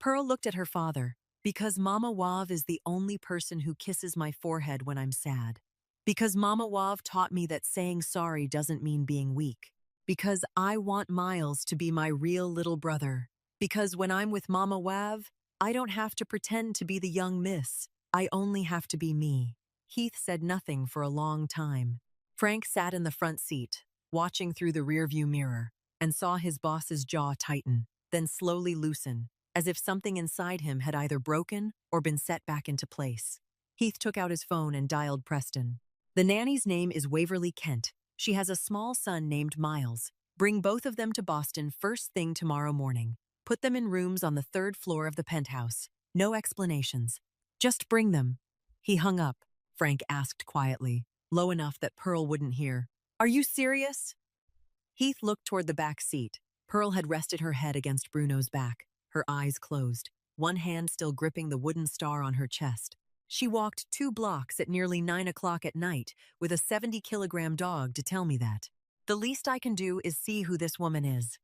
Pearl looked at her father. "Because Mama Wav is the only person who kisses my forehead when I'm sad. Because Mama Wav taught me that saying sorry doesn't mean being weak. Because I want Miles to be my real little brother. Because when I'm with Mama Wav, I don't have to pretend to be the young miss. I only have to be me." Heath said nothing for a long time. Frank sat in the front seat, watching through the rearview mirror, and saw his boss's jaw tighten, then slowly loosen, as if something inside him had either broken or been set back into place. Heath took out his phone and dialed Preston. "The nanny's name is Waverly Kent. She has a small son named Miles. Bring both of them to Boston first thing tomorrow morning. Put them in rooms on the 3rd floor of the penthouse. No explanations. Just bring them." He hung up. Frank asked quietly, low enough that Pearl wouldn't hear, "Are you serious?" Heath looked toward the back seat. Pearl had rested her head against Bruno's back, her eyes closed, one hand still gripping the wooden star on her chest. She walked 2 blocks at nearly 9 o'clock at night with a 70-kilogram dog to tell me that. The least I can do is see who this woman is.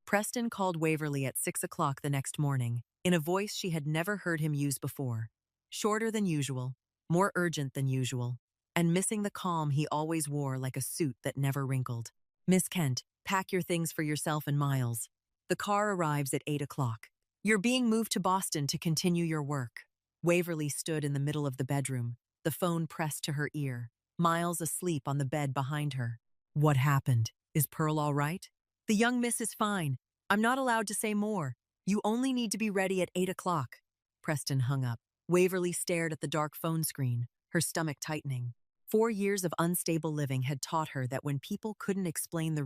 Preston called Waverly at 6 o'clock the next morning, in a voice she had never heard him use before. Shorter than usual, more urgent than usual, and missing the calm he always wore like a suit that never wrinkled. "Miss Kent, pack your things for yourself and Miles. The car arrives at 8 o'clock. You're being moved to Boston to continue your work." Waverly stood in the middle of the bedroom, the phone pressed to her ear, Miles asleep on the bed behind her. "What happened? Is Pearl all right?" "The young miss is fine. I'm not allowed to say more. You only need to be ready at 8 o'clock. Preston hung up. Waverly stared at the dark phone screen, her stomach tightening. 4 years of unstable living had taught her that when people couldn't explain the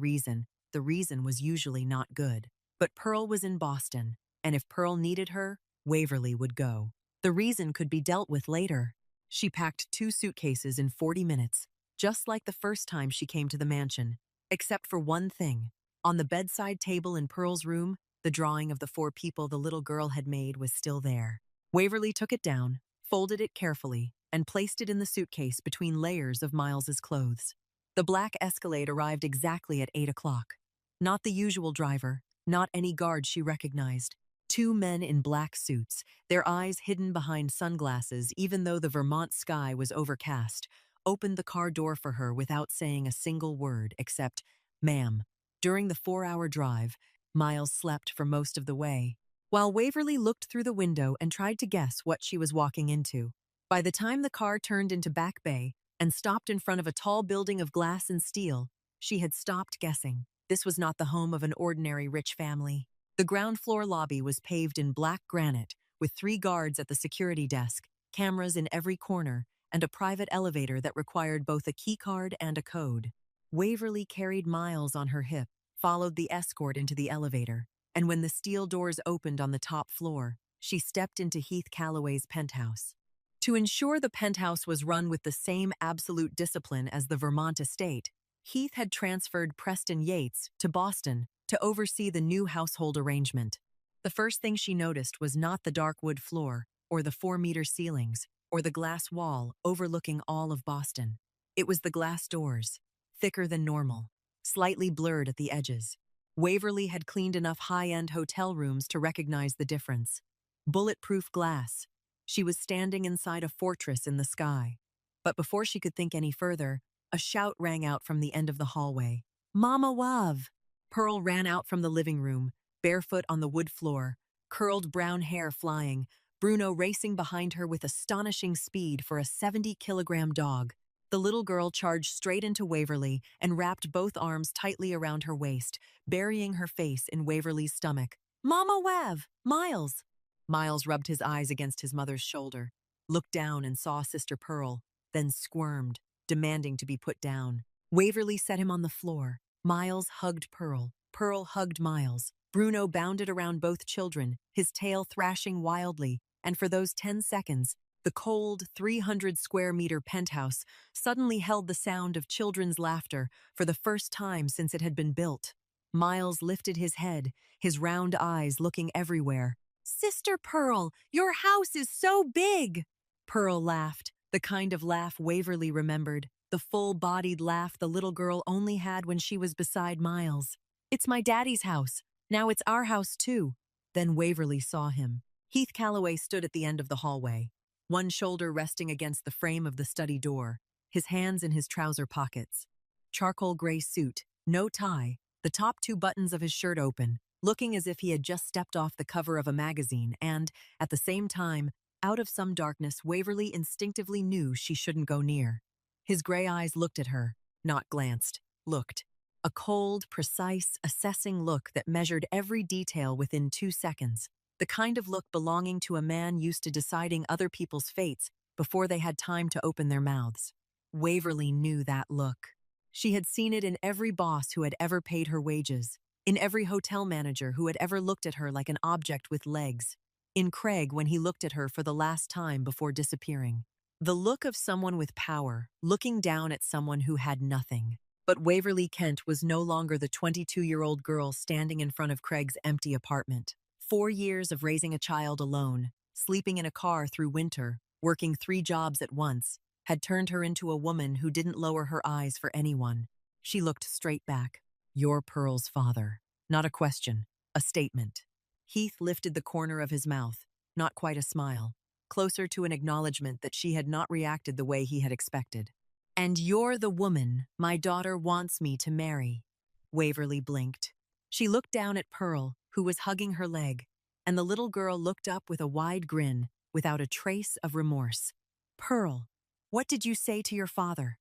the reason was usually not good. But Pearl was in Boston, and if Pearl needed her, Waverly would go. The reason could be dealt with later. She packed 2 suitcases in 40 minutes, just like the first time she came to the mansion, except for one thing. On the bedside table in Pearl's room, the drawing of the 4 people the little girl had made was still there. Waverly took it down, folded it carefully, and placed it in the suitcase between layers of Miles's clothes. The black Escalade arrived exactly at 8 o'clock. Not the usual driver, not any guard she recognized. 2 men in black suits, their eyes hidden behind sunglasses even though the Vermont sky was overcast, opened the car door for her without saying a single word except, "Ma'am." During the 4-hour drive, Miles slept for most of the way, while Waverly looked through the window and tried to guess what she was walking into. By the time the car turned into Back Bay and stopped in front of a tall building of glass and steel, she had stopped guessing. This was not the home of an ordinary rich family. The ground floor lobby was paved in black granite, with 3 guards at the security desk, cameras in every corner, and a private elevator that required both a keycard and a code. Waverly carried Miles on her hip, followed the escort into the elevator, and when the steel doors opened on the top floor, she stepped into Heath Calloway's penthouse. To ensure the penthouse was run with the same absolute discipline as the Vermont estate, Heath had transferred Preston Yates to Boston to oversee the new household arrangement. The first thing she noticed was not the dark wood floor, or the 4-meter ceilings, or the glass wall overlooking all of Boston. It was the glass doors, thicker than normal, slightly blurred at the edges. Waverly had cleaned enough high-end hotel rooms to recognize the difference. Bulletproof glass. She was standing inside a fortress in the sky. But before she could think any further, a shout rang out from the end of the hallway. "Mama Wav!" Pearl ran out from the living room, barefoot on the wood floor, curled brown hair flying, Bruno racing behind her with astonishing speed for a 70-kilogram dog. The little girl charged straight into Waverly and wrapped both arms tightly around her waist, burying her face in Waverly's stomach. "Mama Wav! Miles!" Miles rubbed his eyes against his mother's shoulder, looked down and saw Sister Pearl, then squirmed, demanding to be put down. Waverly set him on the floor. Miles hugged Pearl. Pearl hugged Miles. Bruno bounded around both children, his tail thrashing wildly, and for those 10 seconds, the cold, 300-square-meter penthouse suddenly held the sound of children's laughter for the first time since it had been built. Miles lifted his head, his round eyes looking everywhere. "Sister Pearl, your house is so big!" Pearl laughed, the kind of laugh Waverly remembered, the full-bodied laugh the little girl only had when she was beside Miles. "It's my daddy's house. Now it's our house, too." Then Waverly saw him. Heath Calloway stood at the end of the hallway, one shoulder resting against the frame of the study door, his hands in his trouser pockets. Charcoal gray suit, no tie, the top 2 buttons of his shirt open, looking as if he had just stepped off the cover of a magazine and, at the same time, out of some darkness, Waverly instinctively knew she shouldn't go near. His gray eyes looked at her, not glanced, looked. A cold, precise, assessing look that measured every detail within 2 seconds. The kind of look belonging to a man used to deciding other people's fates before they had time to open their mouths. Waverly knew that look. She had seen it in every boss who had ever paid her wages, in every hotel manager who had ever looked at her like an object with legs, in Craig when he looked at her for the last time before disappearing. The look of someone with power, looking down at someone who had nothing. But Waverly Kent was no longer the 22-year-old girl standing in front of Craig's empty apartment. 4 years of raising a child alone, sleeping in a car through winter, working 3 jobs at once, had turned her into a woman who didn't lower her eyes for anyone. She looked straight back. "You're Pearl's father." Not a question, a statement. Heath lifted the corner of his mouth, not quite a smile, closer to an acknowledgement that she had not reacted the way he had expected. "And you're the woman my daughter wants me to marry." Waverly blinked. She looked down at Pearl, who was hugging her leg, and the little girl looked up with a wide grin, without a trace of remorse. "Pearl, what did you say to your father?"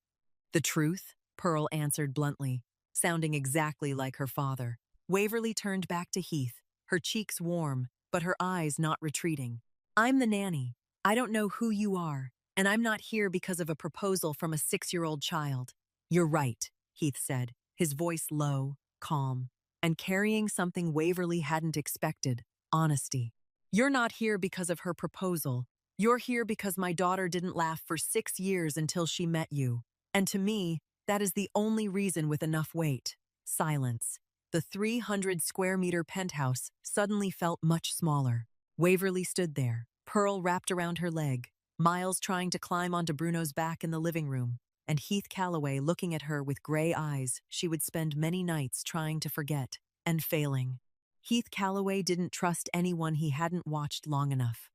"The truth," Pearl answered bluntly, sounding exactly like her father. Waverly turned back to Heath, her cheeks warm, but her eyes not retreating. "I'm the nanny. I don't know who you are, and I'm not here because of a proposal from a 6-year-old child." "You're right," Heath said, his voice low, calm, and carrying something Waverly hadn't expected: honesty. "You're not here because of her proposal. You're here because my daughter didn't laugh for 6 years until she met you. And to me, that is the only reason with enough weight." Silence. The 300 square meter penthouse suddenly felt much smaller. Waverly stood there, Pearl wrapped around her leg, Miles trying to climb onto Bruno's back in the living room, and Heath Calloway looking at her with gray eyes she would spend many nights trying to forget, and failing. Heath Calloway didn't trust anyone he hadn't watched long enough.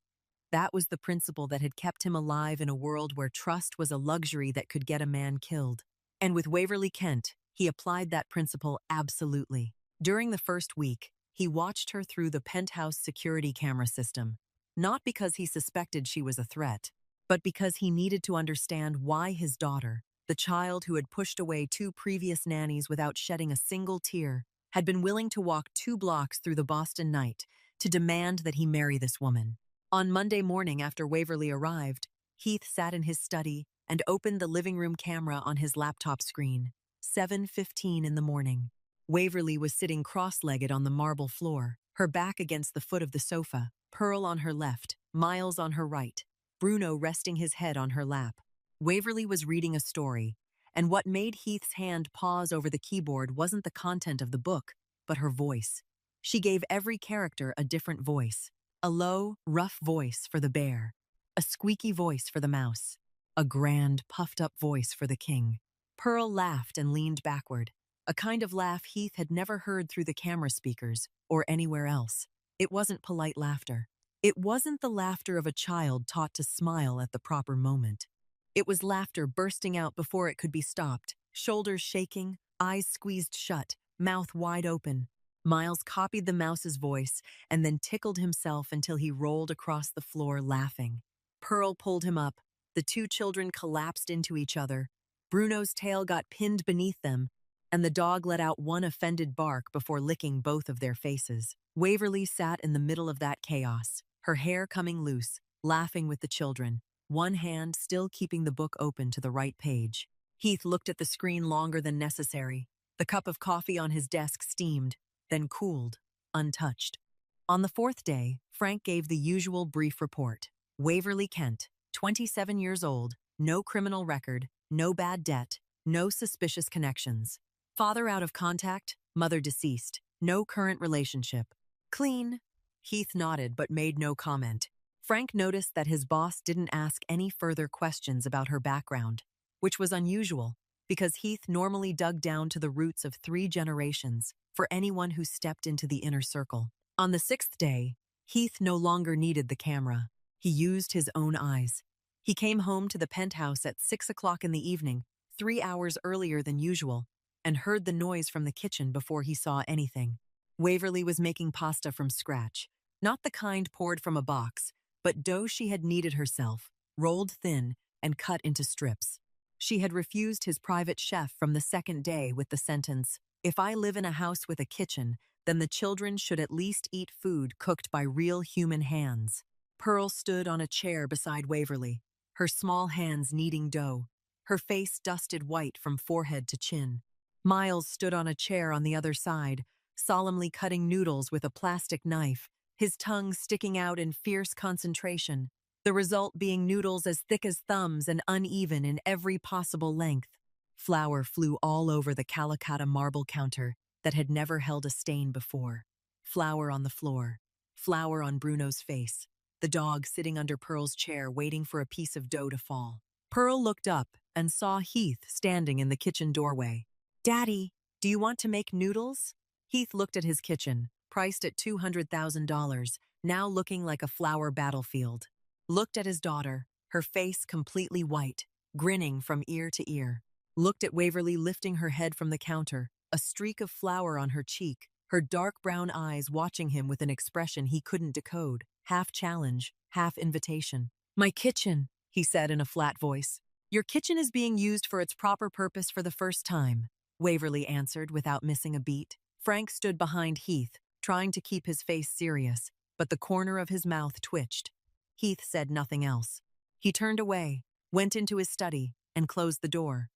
That was the principle that had kept him alive in a world where trust was a luxury that could get a man killed. And with Waverly Kent, he applied that principle absolutely. During the first week, he watched her through the penthouse security camera system, not because he suspected she was a threat, but because he needed to understand why his daughter, the child who had pushed away 2 previous nannies without shedding a single tear, had been willing to walk 2 blocks through the Boston night to demand that he marry this woman. On Monday morning after Waverly arrived, Heath sat in his study and opened the living room camera on his laptop screen. 7:15 in the morning. Waverly was sitting cross-legged on the marble floor, her back against the foot of the sofa, Pearl on her left, Miles on her right, Bruno resting his head on her lap. Waverly was reading a story, and what made Heath's hand pause over the keyboard wasn't the content of the book, but her voice. She gave every character a different voice. A low, rough voice for the bear, a squeaky voice for the mouse, a grand, puffed-up voice for the king. Pearl laughed and leaned backward, a kind of laugh Heath had never heard through the camera speakers or anywhere else. It wasn't polite laughter. It wasn't the laughter of a child taught to smile at the proper moment. It was laughter bursting out before it could be stopped, shoulders shaking, eyes squeezed shut, mouth wide open. Miles copied the mouse's voice and then tickled himself until he rolled across the floor laughing. Pearl pulled him up. The 2 children collapsed into each other. Bruno's tail got pinned beneath them, and the dog let out one offended bark before licking both of their faces. Waverly sat in the middle of that chaos, her hair coming loose, laughing with the children, one hand still keeping the book open to the right page. Heath looked at the screen longer than necessary. The cup of coffee on his desk steamed, then cooled, untouched. On the 4th day, Frank gave the usual brief report. Waverly Kent, 27 years old, no criminal record, no bad debt, no suspicious connections. Father out of contact, mother deceased, no current relationship. Clean. Heath nodded but made no comment. Frank noticed that his boss didn't ask any further questions about her background, which was unusual, because Heath normally dug down to the roots of 3 generations for anyone who stepped into the inner circle. On the 6th day, Heath no longer needed the camera. He used his own eyes. He came home to the penthouse at 6 o'clock in the evening, 3 hours earlier than usual, and heard the noise from the kitchen before he saw anything. Waverly was making pasta from scratch, not the kind poured from a box, but dough she had kneaded herself, rolled thin, and cut into strips. She had refused his private chef from the 2nd day with the sentence, "If I live in a house with a kitchen, then the children should at least eat food cooked by real human hands." Pearl stood on a chair beside Waverly, her small hands kneading dough, her face dusted white from forehead to chin. Miles stood on a chair on the other side, solemnly cutting noodles with a plastic knife, his tongue sticking out in fierce concentration, the result being noodles as thick as thumbs and uneven in every possible length. Flour flew all over the Calicut marble counter that had never held a stain before. Flour on the floor, flour on Bruno's face, the dog sitting under Pearl's chair waiting for a piece of dough to fall. Pearl looked up and saw Heath standing in the kitchen doorway. "Daddy, do you want to make noodles?" Heath looked at his kitchen, priced at $200,000, now looking like a flour battlefield. Looked at his daughter, her face completely white, grinning from ear to ear. Looked at Waverly lifting her head from the counter, a streak of flour on her cheek, her dark brown eyes watching him with an expression he couldn't decode, half challenge, half invitation. "My kitchen," he said in a flat voice. "Your kitchen is being used for its proper purpose for the first time," Waverly answered without missing a beat. Frank stood behind Heath, trying to keep his face serious, but the corner of his mouth twitched. Heath said nothing else. He turned away, went into his study, and closed the door.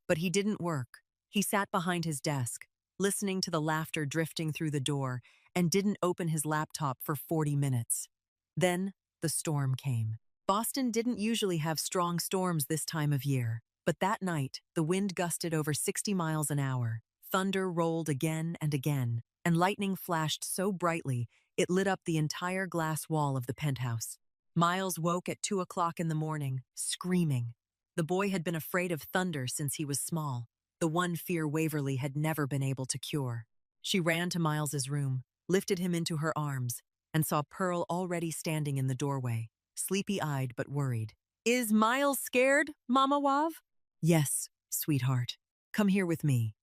But he didn't work. He sat behind his desk, listening to the laughter drifting through the door, and didn't open his laptop for 40 minutes. Then, the storm came. Boston didn't usually have strong storms this time of year, but that night, the wind gusted over 60 miles an hour. Thunder rolled again and again, and lightning flashed so brightly it lit up the entire glass wall of the penthouse. Miles woke at 2 o'clock in the morning, screaming. The boy had been afraid of thunder since he was small, the one fear Waverly had never been able to cure. She ran to Miles's room, lifted him into her arms, and saw Pearl already standing in the doorway, sleepy-eyed but worried. "Is Miles scared, Mama Wav?" "Yes, sweetheart. Come here with me."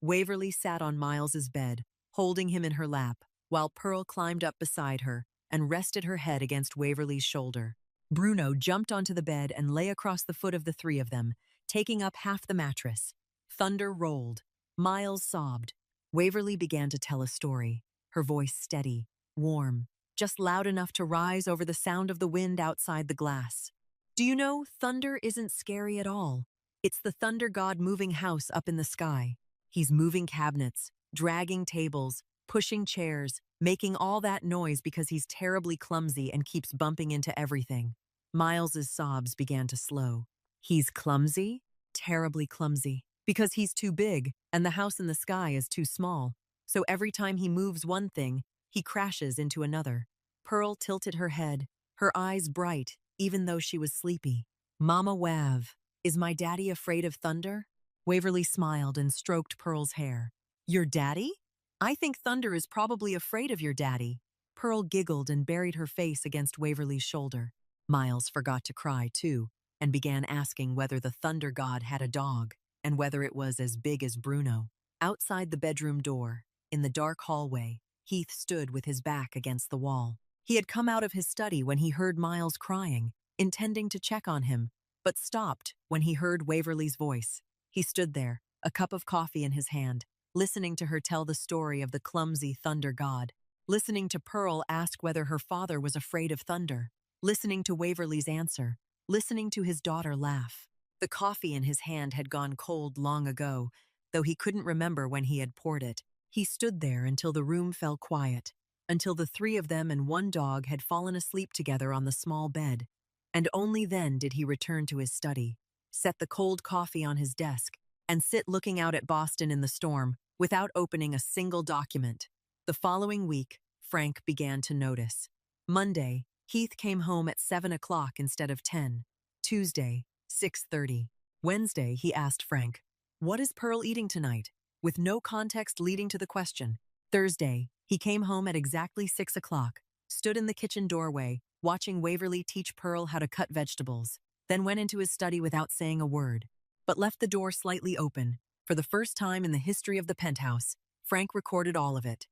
Waverly sat on Miles's bed, holding him in her lap, while Pearl climbed up beside her and rested her head against Waverly's shoulder. Bruno jumped onto the bed and lay across the foot of the three of them, taking up half the mattress. Thunder rolled. Miles sobbed. Waverly began to tell a story, her voice steady, warm, just loud enough to rise over the sound of the wind outside the glass. "Do you know, thunder isn't scary at all. It's the thunder god moving house up in the sky. He's moving cabinets, dragging tables, pushing chairs, making all that noise because he's terribly clumsy and keeps bumping into everything." Miles's sobs began to slow. "He's clumsy? Terribly clumsy. Because he's too big, and the house in the sky is too small. So every time he moves one thing, he crashes into another." Pearl tilted her head, her eyes bright, even though she was sleepy. "Mama Wav, is my daddy afraid of thunder?" Waverly smiled and stroked Pearl's hair. "Your daddy? I think thunder is probably afraid of your daddy." Pearl giggled and buried her face against Waverly's shoulder. Miles forgot to cry, too, and began asking whether the thunder god had a dog, and whether it was as big as Bruno. Outside the bedroom door, in the dark hallway, Heath stood with his back against the wall. He had come out of his study when he heard Miles crying, intending to check on him, but stopped when he heard Waverly's voice. He stood there, a cup of coffee in his hand, listening to her tell the story of the clumsy thunder god, listening to Pearl ask whether her father was afraid of thunder, listening to Waverly's answer, listening to his daughter laugh. The coffee in his hand had gone cold long ago, though he couldn't remember when he had poured it. He stood there until the room fell quiet, until the three of them and one dog had fallen asleep together on the small bed, and only then did he return to his study, set the cold coffee on his desk, and sit looking out at Boston in the storm without opening a single document. The following week, Frank began to notice. Monday, Heath came home at 7 o'clock instead of 10. Tuesday, 6:30. Wednesday, he asked Frank, "What is Pearl eating tonight?" with no context leading to the question. Thursday, he came home at exactly 6 o'clock, stood in the kitchen doorway, watching Waverly teach Pearl how to cut vegetables, then went into his study without saying a word, but left the door slightly open. For the first time in the history of the penthouse, Frank recorded all of it.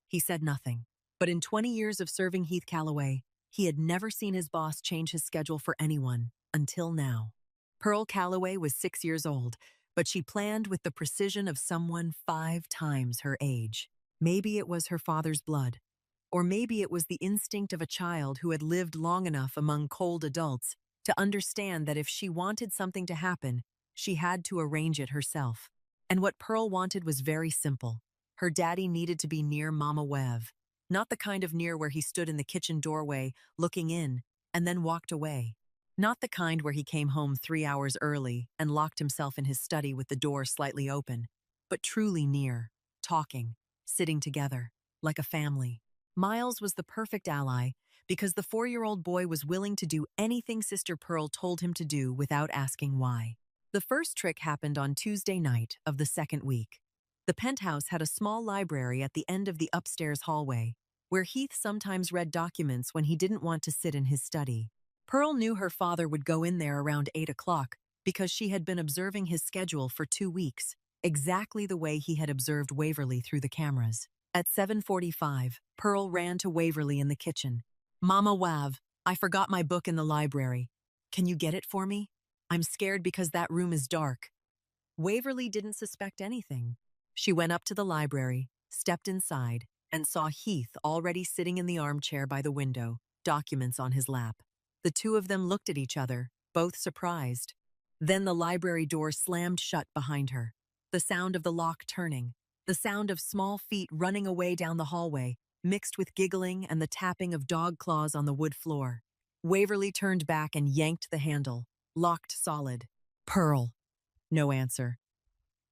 He said nothing, but in 20 years of serving Heath Calloway, he had never seen his boss change his schedule for anyone, until now. Pearl Calloway was 6 years old, but she planned with the precision of someone 5 times her age. Maybe it was her father's blood, or maybe it was the instinct of a child who had lived long enough among cold adults to understand that if she wanted something to happen, she had to arrange it herself. And what Pearl wanted was very simple. Her daddy needed to be near Mama Wev, not the kind of near where he stood in the kitchen doorway, looking in, and then walked away. Not the kind where he came home 3 hours early and locked himself in his study with the door slightly open, but truly near, talking, sitting together, like a family. Miles was the perfect ally because the 4-year-old boy was willing to do anything Sister Pearl told him to do without asking why. The first trick happened on Tuesday night of the second week. The penthouse had a small library at the end of the upstairs hallway, where Heath sometimes read documents when he didn't want to sit in his study. Pearl knew her father would go in there around 8 o'clock because she had been observing his schedule for 2 weeks, exactly the way he had observed Waverly through the cameras. At 7:45, Pearl ran to Waverly in the kitchen. "Mama Wav, I forgot my book in the library. Can you get it for me? I'm scared because that room is dark." Waverly didn't suspect anything. She went up to the library, stepped inside, and saw Heath already sitting in the armchair by the window, documents on his lap. The two of them looked at each other, both surprised. Then the library door slammed shut behind her, the sound of the lock turning, The sound of small feet running away down the hallway, mixed with giggling and the tapping of dog claws on the wood floor. Waverly turned back and yanked the handle, locked solid. Pearl. No answer.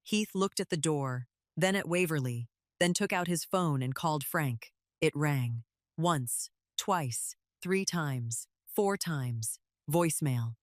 Heath looked at the door, then at Waverly, then took out his phone and called Frank. It rang. Once, twice, 3 times, 4 times. Voicemail.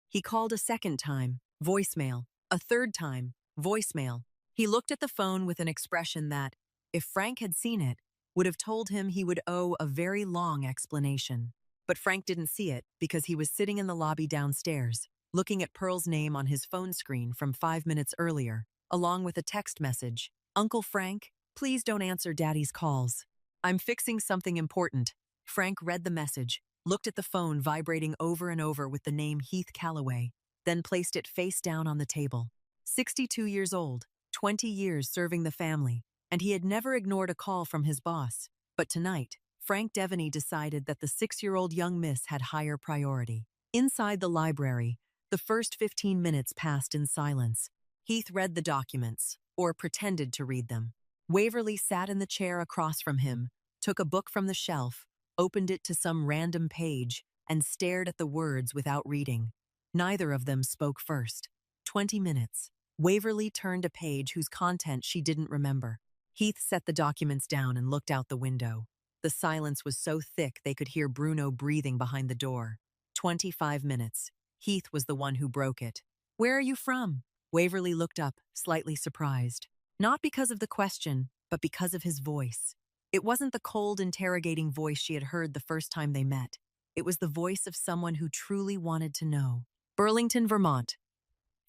He called a second time. Voicemail. A third time. Voicemail. He looked at the phone with an expression that, if Frank had seen it, would have told him he would owe a very long explanation. But Frank didn't see it because he was sitting in the lobby downstairs, looking at Pearl's name on his phone screen from 5 minutes earlier, along with a text message. Uncle Frank, please don't answer Daddy's calls. I'm fixing something important. Frank read the message, looked at the phone vibrating over and over with the name Heath Calloway, then placed it face down on the table. 62 years old, 20 years serving the family, and he had never ignored a call from his boss. But tonight, Frank Devaney decided that the 6-year-old young miss had higher priority. Inside the library, the first 15 minutes passed in silence. Heath read the documents, or pretended to read them. Waverly sat in the chair across from him, took a book from the shelf, opened it to some random page, and stared at the words without reading. Neither of them spoke first. 20 minutes. Waverly turned a page whose content she didn't remember. Heath set the documents down and looked out the window. The silence was so thick they could hear Bruno breathing behind the door. 25 minutes. Heath was the one who broke it. Where are you from? Waverly looked up, slightly surprised. Not because of the question, but because of his voice. It wasn't the cold, interrogating voice she had heard the first time they met. It was the voice of someone who truly wanted to know. Burlington, Vermont.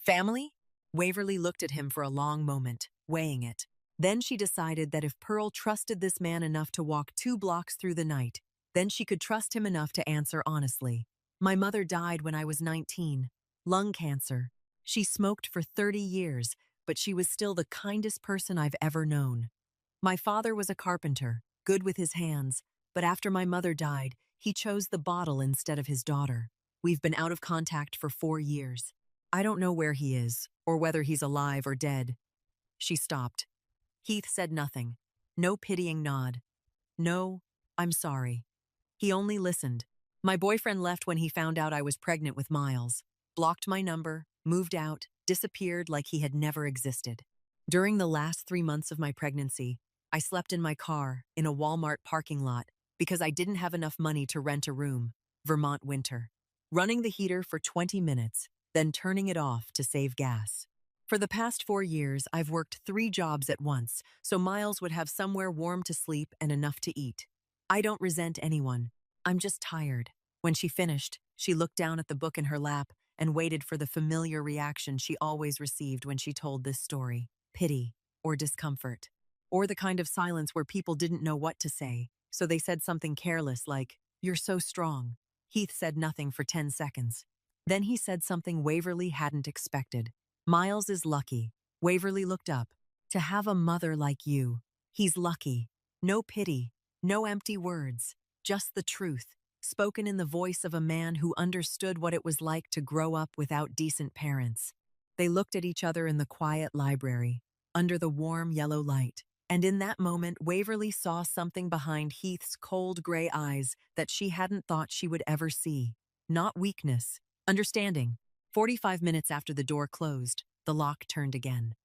Family? Waverly looked at him for a long moment, weighing it. Then she decided that if Pearl trusted this man enough to walk 2 blocks through the night, then she could trust him enough to answer honestly. My mother died when I was 19. Lung cancer. She smoked for 30 years, but she was still the kindest person I've ever known. My father was a carpenter, good with his hands, but after my mother died, he chose the bottle instead of his daughter. We've been out of contact for 4 years. I don't know where he is, or whether he's alive or dead. She stopped. Heath said nothing. No pitying nod. No, I'm sorry. He only listened. My boyfriend left when he found out I was pregnant with Miles, blocked my number, moved out, disappeared like he had never existed. During the last 3 months of my pregnancy, I slept in my car in a Walmart parking lot because I didn't have enough money to rent a room. Vermont winter. Running the heater for 20 minutes, then turning it off to save gas. For the past 4 years, I've worked 3 jobs at once, so Miles would have somewhere warm to sleep and enough to eat. I don't resent anyone. I'm just tired. When she finished, she looked down at the book in her lap and waited for the familiar reaction she always received when she told this story. Pity, or discomfort, or the kind of silence where people didn't know what to say, so they said something careless like, "You're so strong." Heath said nothing for 10 seconds. Then he said something Waverly hadn't expected. Miles is lucky. Waverly looked up. To have a mother like you. He's lucky. No pity, no empty words, just the truth, spoken in the voice of a man who understood what it was like to grow up without decent parents. They looked at each other in the quiet library, under the warm yellow light, and in that moment Waverly saw something behind Heath's cold gray eyes that she hadn't thought she would ever see. Not weakness, understanding. 45 minutes after the door closed, the lock turned again.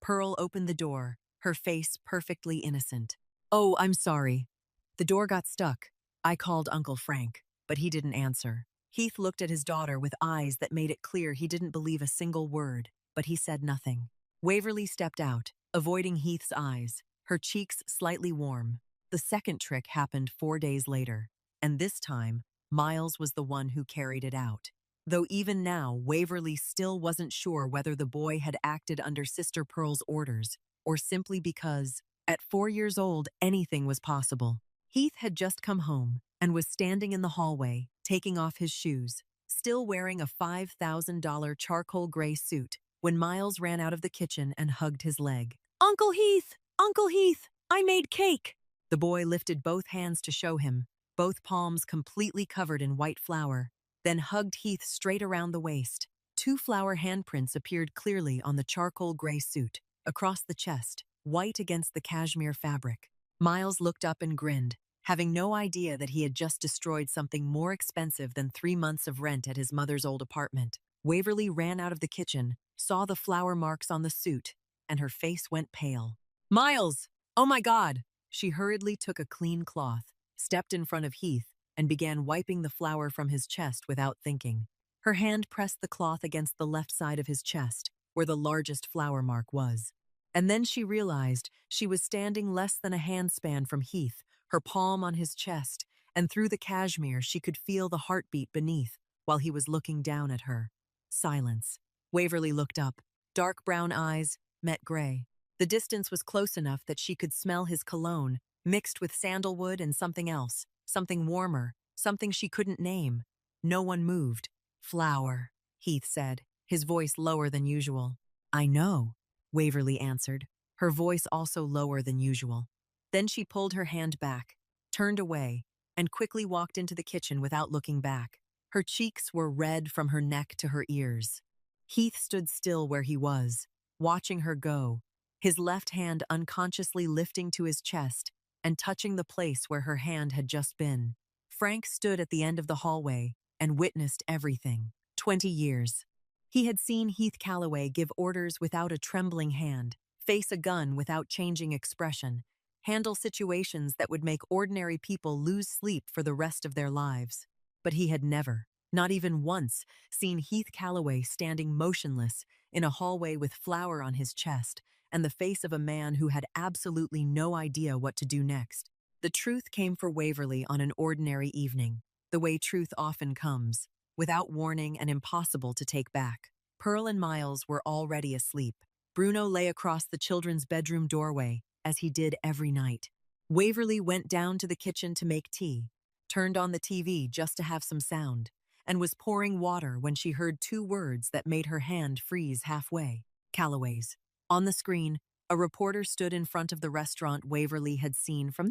Pearl opened the door, her face perfectly innocent. "Oh, I'm sorry. The door got stuck. I called Uncle Frank, but he didn't answer." Heath looked at his daughter with eyes that made it clear he didn't believe a single word, but he said nothing. Waverly stepped out, avoiding Heath's eyes, her cheeks slightly warm. The second trick happened 4 days later, and this time, Miles was the one who carried it out. Though even now, Waverly still wasn't sure whether the boy had acted under Sister Pearl's orders, or simply because, at 4 years old, anything was possible. Heath had just come home and was standing in the hallway, taking off his shoes, still wearing a $5,000 charcoal gray suit, when Miles ran out of the kitchen and hugged his leg. "Uncle Heath! Uncle Heath! I made cake!" The boy lifted both hands to show him, both palms completely covered in white flour, then hugged Heath straight around the waist. 2 flower handprints appeared clearly on the charcoal gray suit, across the chest, white against the cashmere fabric. Miles looked up and grinned, having no idea that he had just destroyed something more expensive than 3 months of rent at his mother's old apartment. Waverly ran out of the kitchen, saw the flour marks on the suit, and her face went pale. "Miles! Oh my God!" She hurriedly took a clean cloth, stepped in front of Heath, and began wiping the flour from his chest without thinking. Her hand pressed the cloth against the left side of his chest, where the largest flour mark was. And then she realized she was standing less than a handspan from Heath, her palm on his chest, and through the cashmere she could feel the heartbeat beneath while he was looking down at her. Silence. Waverly looked up. Dark brown eyes met gray. The distance was close enough that she could smell his cologne, mixed with sandalwood and something else, something warmer, something she couldn't name. No one moved. "Flower," Heath said, his voice lower than usual. "I know," Waverly answered, her voice also lower than usual. Then she pulled her hand back, turned away, and quickly walked into the kitchen without looking back. Her cheeks were red from her neck to her ears. Heath stood still where he was, watching her go, his left hand unconsciously lifting to his chest and touching the place where her hand had just been. Frank stood at the end of the hallway and witnessed everything. 20 years. He had seen Heath Calloway give orders without a trembling hand, face a gun without changing expression, handle situations that would make ordinary people lose sleep for the rest of their lives. But he had never, not even once, seen Heath Calloway standing motionless in a hallway with flour on his chest and the face of a man who had absolutely no idea what to do next. The truth came for Waverly on an ordinary evening, the way truth often comes, without warning and impossible to take back. Pearl and Miles were already asleep. Bruno lay across the children's bedroom doorway, as he did every night. Waverly went down to the kitchen to make tea, turned on the TV just to have some sound, and was pouring water when she heard two words that made her hand freeze halfway. Calloway's. On the screen, a reporter stood in front of the restaurant Waverly had seen from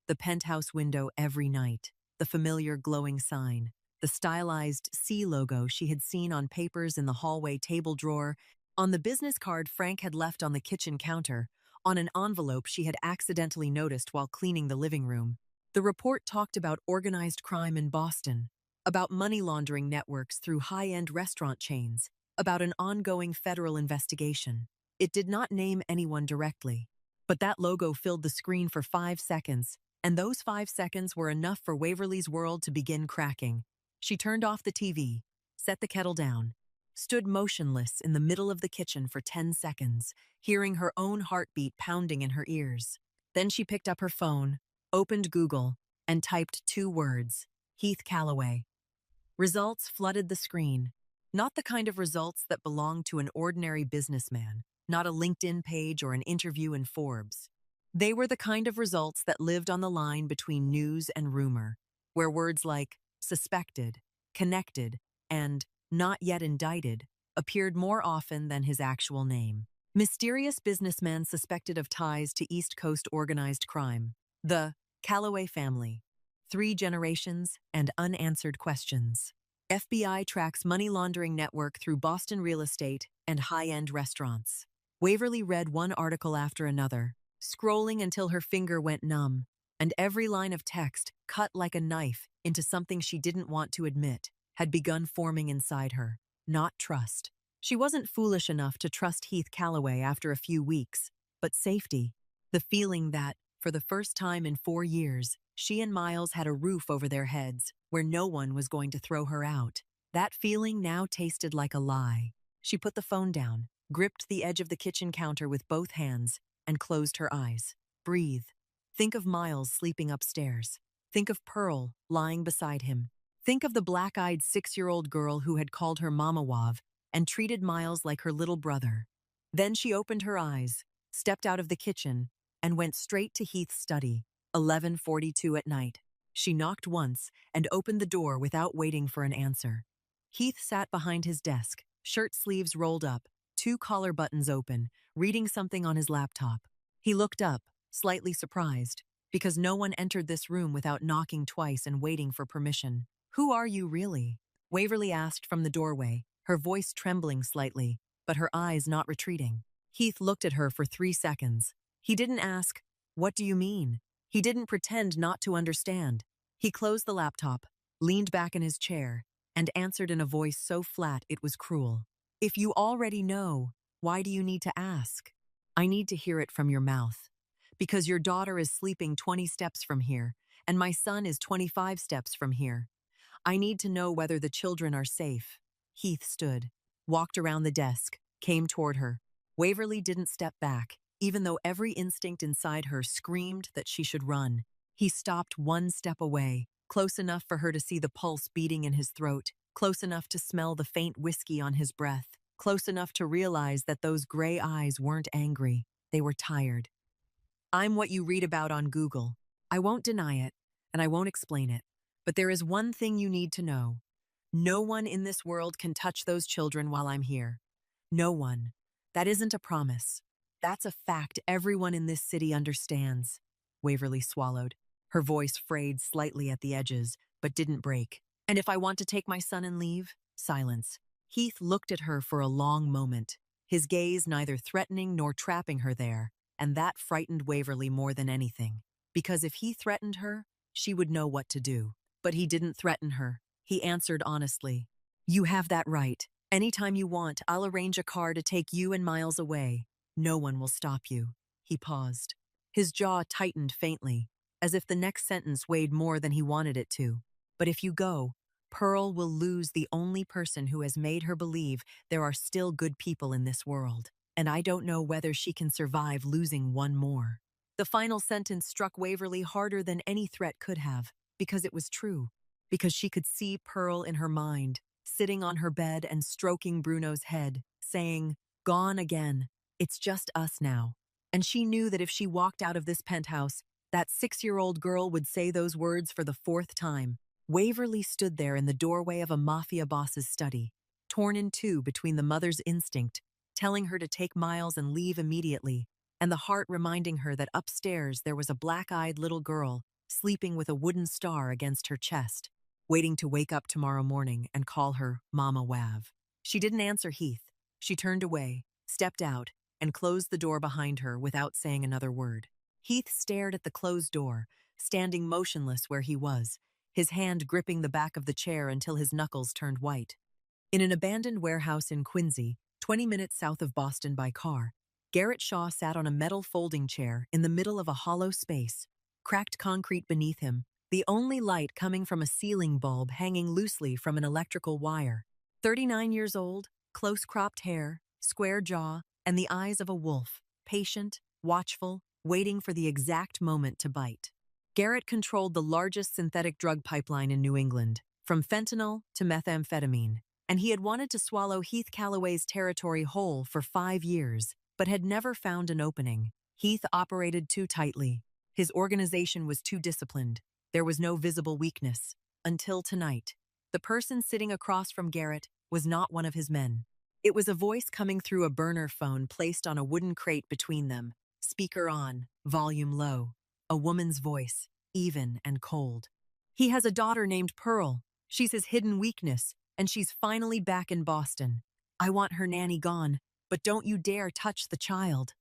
the penthouse window every night, the familiar glowing sign, the stylized C logo she had seen on papers in the hallway table drawer, on the business card Frank had left on the kitchen counter, on an envelope she had accidentally noticed while cleaning the living room. The report talked about organized crime in Boston, about money laundering networks through high-end restaurant chains, about an ongoing federal investigation. It did not name anyone directly, but that logo filled the screen for 5 seconds, and those 5 seconds were enough for Waverly's world to begin cracking. She turned off the TV, set the kettle down, stood motionless in the middle of the kitchen for 10 seconds, hearing her own heartbeat pounding in her ears. Then she picked up her phone, opened Google, and typed 2 words, Heath Calloway. Results flooded the screen. Not the kind of results that belong to an ordinary businessman, not a LinkedIn page or an interview in Forbes. They were the kind of results that lived on the line between news and rumor, where words like suspected, connected, and not yet indicted appeared more often than his actual name. Mysterious businessman suspected of ties to East Coast organized crime. The Calloway family. 3 generations and unanswered questions. FBI tracks money laundering network through Boston real estate and high-end restaurants. Waverly read one article after another, scrolling until her finger went numb, and every line of text, cut like a knife into something she didn't want to admit, had begun forming inside her. Not trust. She wasn't foolish enough to trust Heath Calloway after a few weeks, but safety. The feeling that, for the first time in 4 years, she and Miles had a roof over their heads, where no one was going to throw her out. That feeling now tasted like a lie. She put the phone down, gripped the edge of the kitchen counter with both hands, and closed her eyes. Breathe. Think of Miles sleeping upstairs. Think of Pearl lying beside him. Think of the black-eyed 6-year-old girl who had called her Mama Wav and treated Miles like her little brother. Then she opened her eyes, stepped out of the kitchen, and went straight to Heath's study, 11:42 at night. She knocked once and opened the door without waiting for an answer. Heath sat behind his desk, shirt sleeves rolled up, 2 collar buttons open, reading something on his laptop. He looked up, slightly surprised, because no one entered this room without knocking twice and waiting for permission. "Who are you really?" Waverly asked from the doorway, her voice trembling slightly, but her eyes not retreating. Heath looked at her for 3 seconds. He didn't ask, "What do you mean?" He didn't pretend not to understand. He closed the laptop, leaned back in his chair, and answered in a voice so flat it was cruel. "If you already know, why do you need to ask?" "I need to hear it from your mouth. Because your daughter is sleeping 20 steps from here, and my son is 25 steps from here. I need to know whether the children are safe." Heath stood, walked around the desk, came toward her. Waverly didn't step back, even though every instinct inside her screamed that she should run. He stopped 1 step away, close enough for her to see the pulse beating in his throat, close enough to smell the faint whiskey on his breath, close enough to realize that those gray eyes weren't angry, they were tired. "I'm what you read about on Google. I won't deny it, and I won't explain it. But there is one thing you need to know. No one in this world can touch those children while I'm here. No one. That isn't a promise. That's a fact everyone in this city understands." Waverly swallowed. Her voice frayed slightly at the edges, but didn't break. "And if I want to take my son and leave?" Silence. Heath looked at her for a long moment, his gaze neither threatening nor trapping her there, and that frightened Waverly more than anything. Because if he threatened her, she would know what to do. But he didn't threaten her. He answered honestly, "You have that right. Anytime you want, I'll arrange a car to take you and Miles away. No one will stop you." He paused. His jaw tightened faintly, as if the next sentence weighed more than he wanted it to. "But if you go, Pearl will lose the only person who has made her believe there are still good people in this world. And I don't know whether she can survive losing one more." The final sentence struck Waverly harder than any threat could have, because it was true. Because she could see Pearl in her mind, sitting on her bed and stroking Bruno's head, saying, "Gone again. It's just us now." And she knew that if she walked out of this penthouse, that 6-year-old girl would say those words for the 4th time. Waverly stood there in the doorway of a mafia boss's study, torn in two between the mother's instinct, telling her to take Miles and leave immediately, and the heart reminding her that upstairs there was a black-eyed little girl sleeping with a wooden star against her chest, waiting to wake up tomorrow morning and call her Mama Wav. She didn't answer Heath. She turned away, stepped out, and closed the door behind her without saying another word. Heath stared at the closed door, standing motionless where he was, his hand gripping the back of the chair until his knuckles turned white. In an abandoned warehouse in Quincy, 20 minutes south of Boston by car, Garrett Shaw sat on a metal folding chair in the middle of a hollow space, cracked concrete beneath him, the only light coming from a ceiling bulb hanging loosely from an electrical wire. 39 years old, close-cropped hair, square jaw, and the eyes of a wolf, patient, watchful, waiting for the exact moment to bite. Garrett controlled the largest synthetic drug pipeline in New England, from fentanyl to methamphetamine, and he had wanted to swallow Heath Calloway's territory whole for 5 years, but had never found an opening. Heath operated too tightly. His organization was too disciplined. There was no visible weakness. Until tonight. The person sitting across from Garrett was not one of his men. It was a voice coming through a burner phone placed on a wooden crate between them. Speaker on, volume low. A woman's voice, even and cold. "He has a daughter named Pearl. She's his hidden weakness, and she's finally back in Boston. I want her nanny gone, but don't you dare touch the child."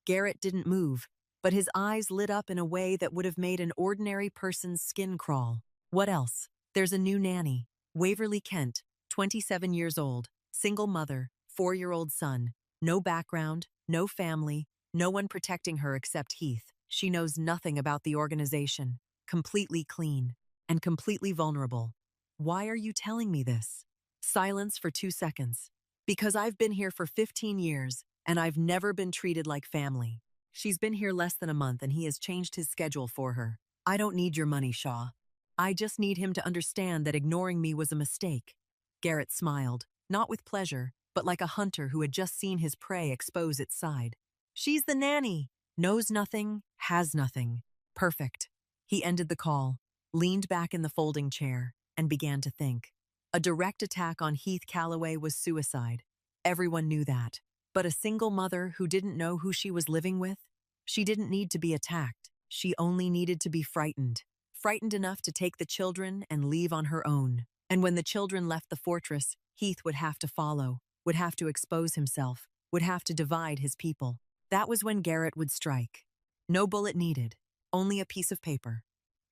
Garrett didn't move, but his eyes lit up in a way that would have made an ordinary person's skin crawl. "What else? There's a new nanny. Waverly Kent, 27 years old, single mother, 4-year-old son, no background, no family, no one protecting her except Heath. She knows nothing about the organization, completely clean, and completely vulnerable." "Why are you telling me this?" Silence for 2 seconds. "Because I've been here for 15 years, and I've never been treated like family. She's been here less than a month, and he has changed his schedule for her. I don't need your money, Shaw. I just need him to understand that ignoring me was a mistake." Garrett smiled, not with pleasure, but like a hunter who had just seen his prey expose its side. "She's the nanny. Knows nothing, has nothing. Perfect." He ended the call, leaned back in the folding chair, and began to think. A direct attack on Heath Calloway was suicide. Everyone knew that. But a single mother who didn't know who she was living with? She didn't need to be attacked. She only needed to be frightened. Frightened enough to take the children and leave on her own. And when the children left the fortress, Heath would have to follow, would have to expose himself, would have to divide his people. That was when Garrett would strike. No bullet needed, only a piece of paper.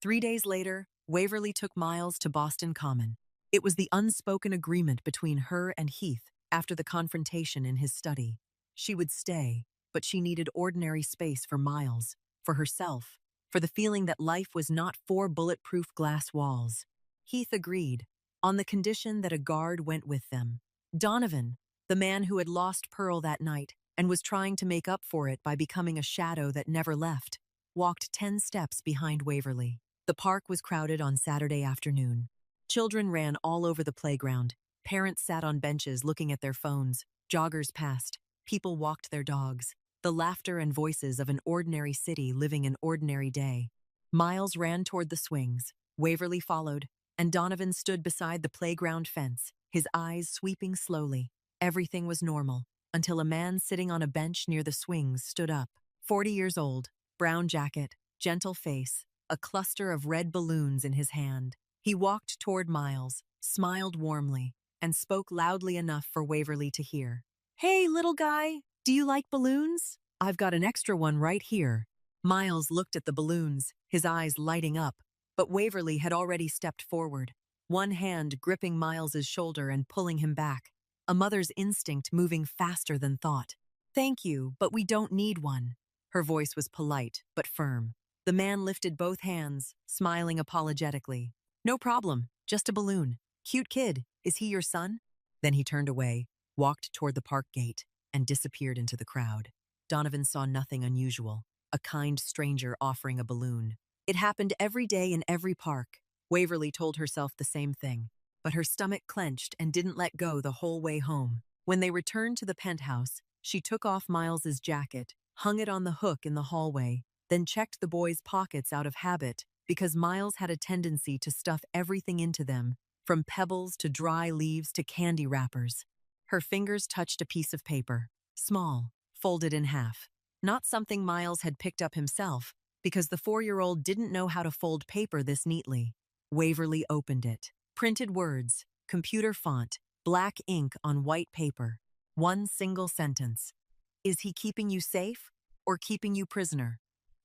3 days later, Waverly took Miles to Boston Common. It was the unspoken agreement between her and Heath after the confrontation in his study. She would stay, but she needed ordinary space for Miles, for herself, for the feeling that life was not 4 bulletproof glass walls. Heath agreed, on the condition that a guard went with them. Donovan, the man who had lost Pearl that night and was trying to make up for it by becoming a shadow that never left, walked 10 steps behind Waverly. The park was crowded on Saturday afternoon. Children ran all over the playground. Parents sat on benches looking at their phones. Joggers passed. People walked their dogs. The laughter and voices of an ordinary city living an ordinary day. Miles ran toward the swings. Waverly followed, and Donovan stood beside the playground fence, his eyes sweeping slowly. Everything was normal, until a man sitting on a bench near the swings stood up. 40 years old, brown jacket, gentle face, a cluster of red balloons in his hand. He walked toward Miles, smiled warmly, and spoke loudly enough for Waverly to hear. "Hey, little guy, do you like balloons? I've got an extra one right here." Miles looked at the balloons, his eyes lighting up, but Waverly had already stepped forward, one hand gripping Miles's shoulder and pulling him back, a mother's instinct moving faster than thought. "Thank you, but we don't need one." Her voice was polite, but firm. The man lifted both hands, smiling apologetically. "No problem, just a balloon. Cute kid, is he your son?" Then he turned away, walked toward the park gate, and disappeared into the crowd. Donovan saw nothing unusual, a kind stranger offering a balloon. It happened every day in every park. Waverly told herself the same thing, but her stomach clenched and didn't let go the whole way home. When they returned to the penthouse, she took off Miles's jacket, hung it on the hook in the hallway, then checked the boy's pockets out of habit because Miles had a tendency to stuff everything into them, from pebbles to dry leaves to candy wrappers. Her fingers touched a piece of paper, small, folded in half. Not something Miles had picked up himself, because the 4-year-old didn't know how to fold paper this neatly. Waverly opened it. Printed words, computer font, black ink on white paper. One single sentence. "Is he keeping you safe or keeping you prisoner?"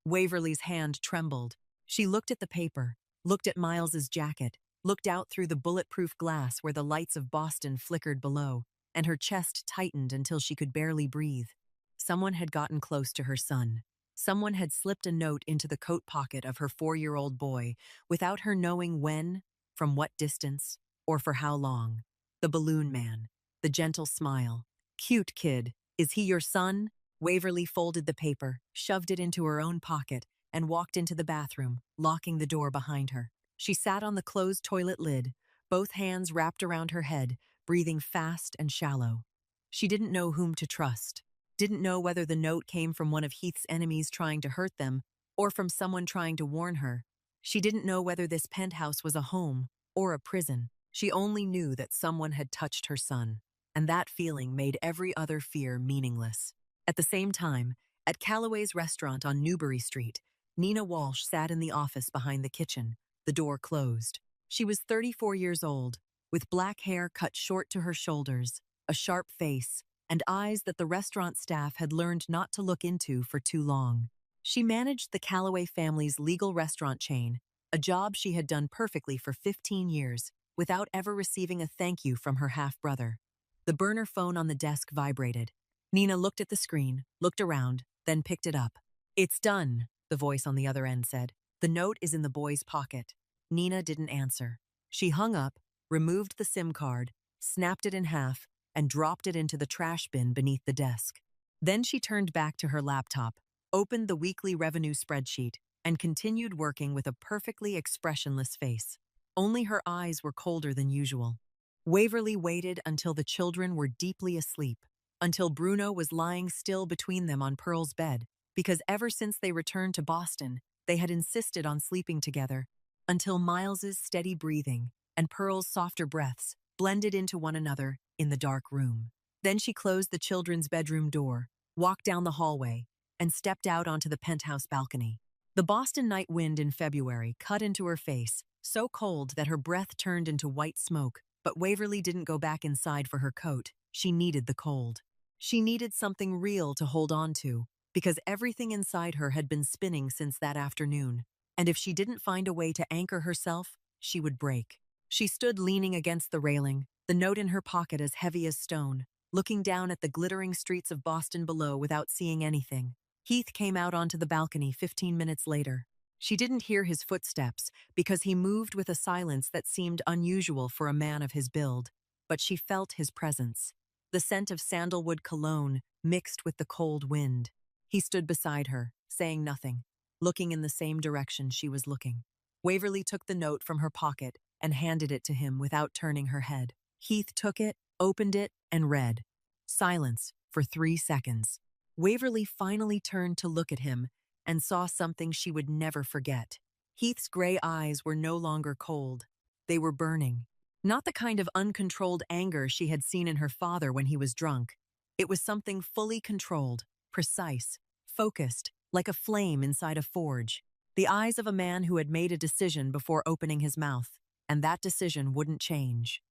Waverly's hand trembled. She looked at the paper, looked at Miles's jacket, looked out through the bulletproof glass where the lights of Boston flickered below, and her chest tightened until she could barely breathe. Someone had gotten close to her son. Someone had slipped a note into the coat pocket of her 4-year-old boy without her knowing when, from what distance, or for how long. The balloon man, the gentle smile. "Cute kid, is he your son?" Waverly folded the paper, shoved it into her own pocket, and walked into the bathroom, locking the door behind her. She sat on the closed toilet lid, both hands wrapped around her head, breathing fast and shallow. She didn't know whom to trust. Didn't know whether the note came from one of Heath's enemies trying to hurt them, or from someone trying to warn her. She didn't know whether this penthouse was a home or a prison. She only knew that someone had touched her son, and that feeling made every other fear meaningless. At the same time, at Calloway's restaurant on Newbury Street, Nina Walsh sat in the office behind the kitchen, the door closed. She was 34 years old, with black hair cut short to her shoulders, a sharp face, and eyes that the restaurant staff had learned not to look into for too long. She managed the Calloway family's legal restaurant chain, a job she had done perfectly for 15 years, without ever receiving a thank you from her half-brother. The burner phone on the desk vibrated. Nina looked at the screen, looked around, then picked it up. "It's done," the voice on the other end said. "The note is in the boy's pocket." Nina didn't answer. She hung up, removed the SIM card, snapped it in half, and dropped it into the trash bin beneath the desk. Then she turned back to her laptop, opened the weekly revenue spreadsheet, and continued working with a perfectly expressionless face. Only her eyes were colder than usual. Waverly waited until the children were deeply asleep, until Bruno was lying still between them on Pearl's bed, because ever since they returned to Boston, they had insisted on sleeping together, until Miles's steady breathing and Pearl's softer breaths blended into one another in the dark room. Then she closed the children's bedroom door, walked down the hallway, and stepped out onto the penthouse balcony. The Boston night wind in February cut into her face, so cold that her breath turned into white smoke, but Waverly didn't go back inside for her coat. She needed the cold. She needed something real to hold on to, because everything inside her had been spinning since that afternoon. And if she didn't find a way to anchor herself, she would break. She stood leaning against the railing, the note in her pocket as heavy as stone, looking down at the glittering streets of Boston below without seeing anything. Heath came out onto the balcony 15 minutes later. She didn't hear his footsteps because he moved with a silence that seemed unusual for a man of his build, but she felt his presence. The scent of sandalwood cologne mixed with the cold wind. He stood beside her, saying nothing, looking in the same direction she was looking. Waverly took the note from her pocket and handed it to him without turning her head. Heath took it, opened it, and read. Silence for 3 seconds. Waverly finally turned to look at him and saw something she would never forget. Heath's gray eyes were no longer cold. They were burning. Not the kind of uncontrolled anger she had seen in her father when he was drunk. It was something fully controlled, precise, focused, like a flame inside a forge. The eyes of a man who had made a decision before opening his mouth, and that decision wouldn't change.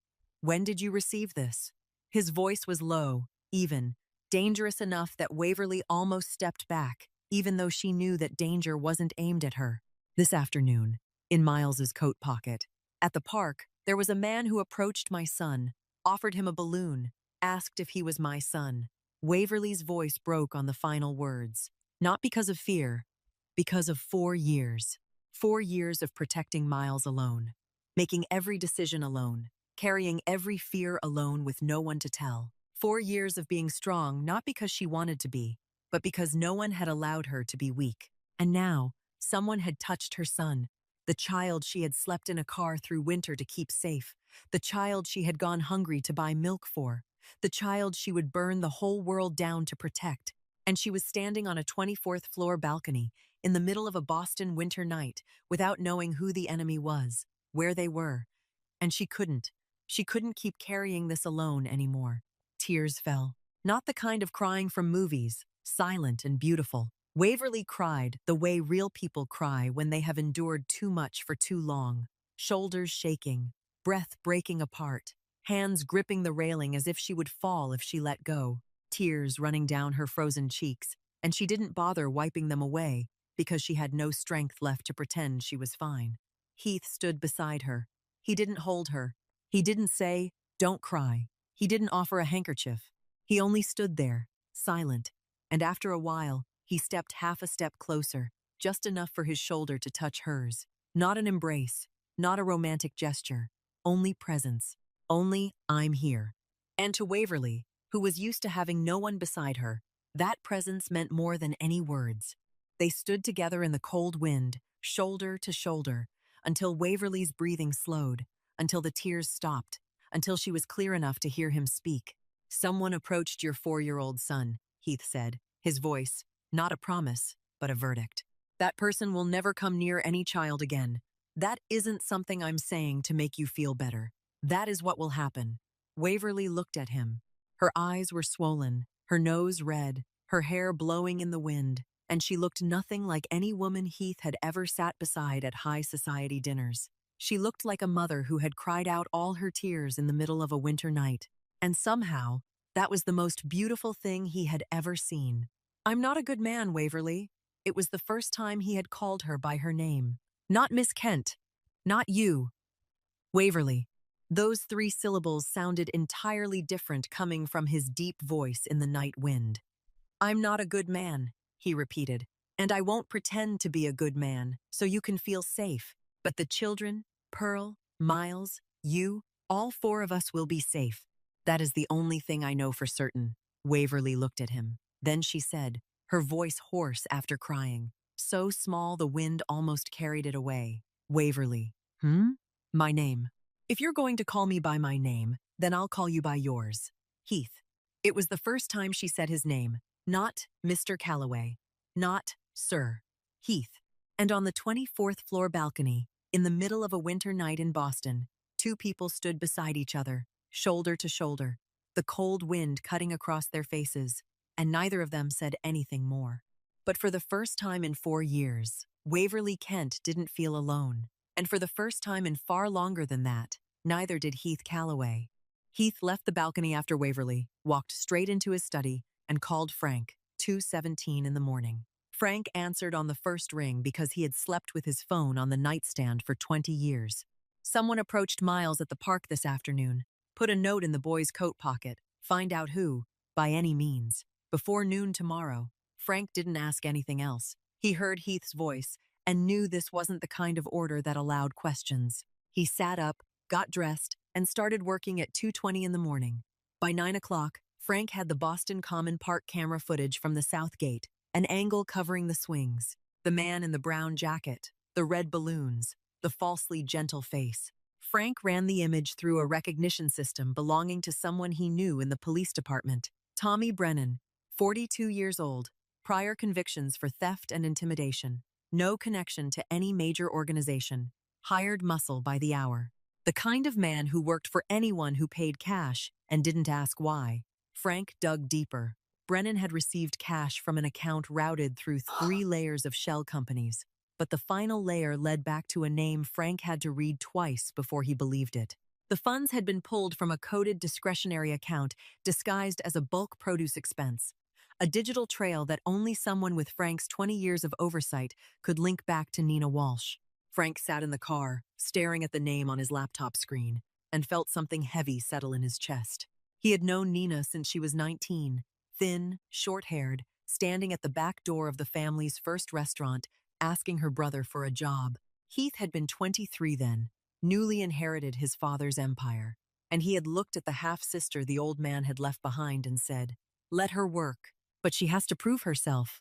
When did you receive this? His voice was low, even, dangerous enough that Waverly almost stepped back, even though she knew that danger wasn't aimed at her. This afternoon, in Miles's coat pocket. At the park, there was a man who approached my son, offered him a balloon, asked if he was my son. Waverly's voice broke on the final words. Not because of fear, because of 4 years. 4 years of protecting Miles alone, making every decision alone, carrying every fear alone with no one to tell. 4 years of being strong not because she wanted to be, but because no one had allowed her to be weak. And now, someone had touched her son, the child she had slept in a car through winter to keep safe, the child she had gone hungry to buy milk for, the child she would burn the whole world down to protect. And she was standing on a 24th floor balcony in the middle of a Boston winter night without knowing who the enemy was, where they were. And she couldn't keep carrying this alone anymore. Tears fell. Not the kind of crying from movies, silent and beautiful. Waverly cried the way real people cry when they have endured too much for too long. Shoulders shaking, breath breaking apart, hands gripping the railing as if she would fall if she let go. Tears running down her frozen cheeks, and she didn't bother wiping them away because she had no strength left to pretend she was fine. Heath stood beside her. He didn't hold her. He didn't say, "Don't cry." He didn't offer a handkerchief. He only stood there, silent, and after a while, he stepped half a step closer, just enough for his shoulder to touch hers. Not an embrace, not a romantic gesture, only presence, only "I'm here." And to Waverly, who was used to having no one beside her, that presence meant more than any words. They stood together in the cold wind, shoulder to shoulder, until Waverly's breathing slowed, until the tears stopped, until she was clear enough to hear him speak. "Someone approached your 4-year-old son," Heath said, his voice, not a promise, but a verdict. "That person will never come near any child again. That isn't something I'm saying to make you feel better. That is what will happen." Waverly looked at him. Her eyes were swollen, her nose red, her hair blowing in the wind, and she looked nothing like any woman Heath had ever sat beside at high society dinners. She looked like a mother who had cried out all her tears in the middle of a winter night. And somehow, that was the most beautiful thing he had ever seen. "I'm not a good man, Waverly." It was the first time he had called her by her name. "Not Miss Kent. Not you. Waverly." Those 3 syllables sounded entirely different coming from his deep voice in the night wind. "I'm not a good man," he repeated, "and I won't pretend to be a good man, so you can feel safe. But the children, Pearl, Miles, you, all 4 of us will be safe. That is the only thing I know for certain." Waverly looked at him. Then she said, her voice hoarse after crying, so small the wind almost carried it away. "Waverly." "My name. If you're going to call me by my name, then I'll call you by yours. Heath." It was the first time she said his name, not Mr. Calloway, not Sir. Heath. And on the 24th floor balcony, in the middle of a winter night in Boston, 2 people stood beside each other, shoulder to shoulder, the cold wind cutting across their faces, and neither of them said anything more. But for the first time in 4 years, Waverly Kent didn't feel alone. And for the first time in far longer than that, neither did Heath Calloway. Heath left the balcony after Waverly, walked straight into his study, and called Frank, 2:17 in the morning. Frank answered on the first ring because he had slept with his phone on the nightstand for 20 years. Someone approached Miles at the park this afternoon. Put a note in the boy's coat pocket. Find out who, by any means. Before noon tomorrow. Frank didn't ask anything else. He heard Heath's voice and knew this wasn't the kind of order that allowed questions. He sat up, got dressed, and started working at 2:20 in the morning. By 9 o'clock, Frank had the Boston Common Park camera footage from the south gate, an angle covering the swings, the man in the brown jacket, the red balloons, the falsely gentle face. Frank ran the image through a recognition system belonging to someone he knew in the police department. Tommy Brennan, 42 years old, prior convictions for theft and intimidation, no connection to any major organization, hired muscle by the hour. The kind of man who worked for anyone who paid cash and didn't ask why. Frank dug deeper. Brennan had received cash from an account routed through 3 layers of shell companies, but the final layer led back to a name Frank had to read twice before he believed it. The funds had been pulled from a coded discretionary account disguised as a bulk produce expense, a digital trail that only someone with Frank's 20 years of oversight could link back to Nina Walsh. Frank sat in the car, staring at the name on his laptop screen, and felt something heavy settle in his chest. He had known Nina since she was 19, thin, short-haired, standing at the back door of the family's first restaurant, asking her brother for a job. Heath had been 23 then, newly inherited his father's empire, and he had looked at the half-sister the old man had left behind and said, "Let her work, but she has to prove herself."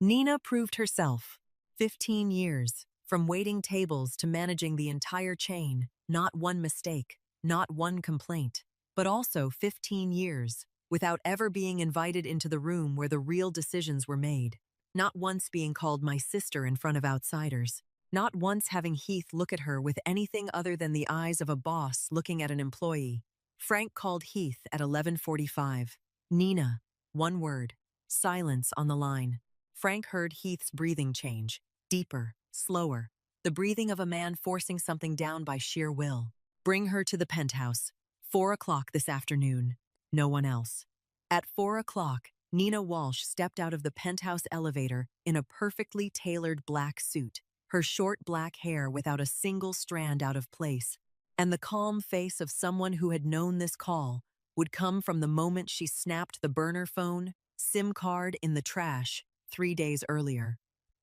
Nina proved herself. 15 years, from waiting tables to managing the entire chain, not one mistake, not one complaint, but also 15 years, without ever being invited into the room where the real decisions were made, not once being called my sister in front of outsiders, not once having Heath look at her with anything other than the eyes of a boss looking at an employee. Frank called Heath at 11:45. Nina, one word, silence on the line. Frank heard Heath's breathing change, deeper, slower, the breathing of a man forcing something down by sheer will. Bring her to the penthouse. 4 o'clock this afternoon. No one else. At 4 o'clock, Nina Walsh stepped out of the penthouse elevator in a perfectly tailored black suit, her short black hair without a single strand out of place, and the calm face of someone who had known this call would come from the moment she snapped the burner phone, SIM card in the trash 3 days earlier.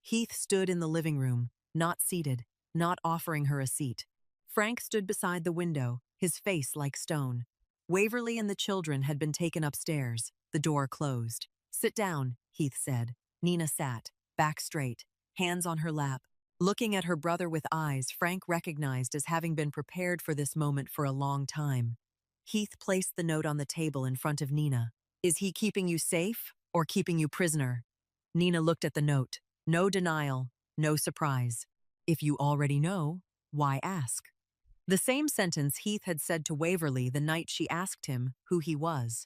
Heath stood in the living room, not seated, not offering her a seat. Frank stood beside the window, his face like stone. Waverly and the children had been taken upstairs, the door closed. "Sit down," Heath said. Nina sat, back straight, hands on her lap. Looking at her brother with eyes Frank recognized as having been prepared for this moment for a long time. Heath placed the note on the table in front of Nina. "Is he keeping you safe or keeping you prisoner?" Nina looked at the note. No denial, no surprise. "If you already know, why ask?" The same sentence Heath had said to Waverly the night she asked him who he was.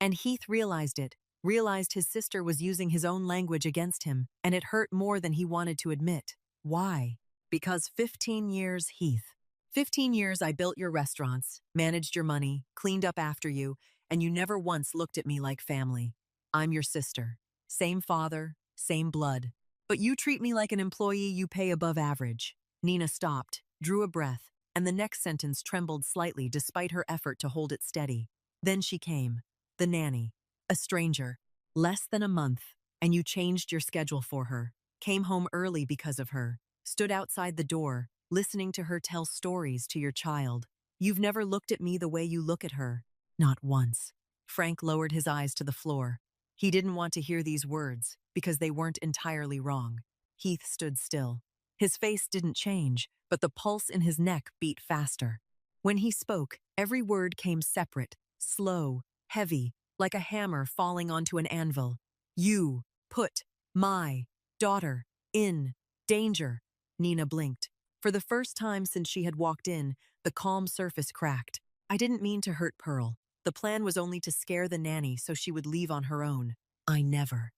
And Heath realized it, realized his sister was using his own language against him, and it hurt more than he wanted to admit. Why? Because 15 years, Heath. 15 years I built your restaurants, managed your money, cleaned up after you, and you never once looked at me like family. I'm your sister. Same father, same blood. But you treat me like an employee you pay above average. Nina stopped, drew a breath, and the next sentence trembled slightly despite her effort to hold it steady. Then she came, the nanny, a stranger, less than a month, and you changed your schedule for her, came home early because of her, stood outside the door, listening to her tell stories to your child. You've never looked at me the way you look at her. Not once. Frank lowered his eyes to the floor. He didn't want to hear these words, because they weren't entirely wrong. Heath stood still. His face didn't change, but the pulse in his neck beat faster. When he spoke, every word came separate, slow, heavy, like a hammer falling onto an anvil. You put my daughter in danger. Nina blinked. For the first time since she had walked in, the calm surface cracked. I didn't mean to hurt Pearl. The plan was only to scare the nanny so she would leave on her own. I never.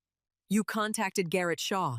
You contacted Garrett Shaw.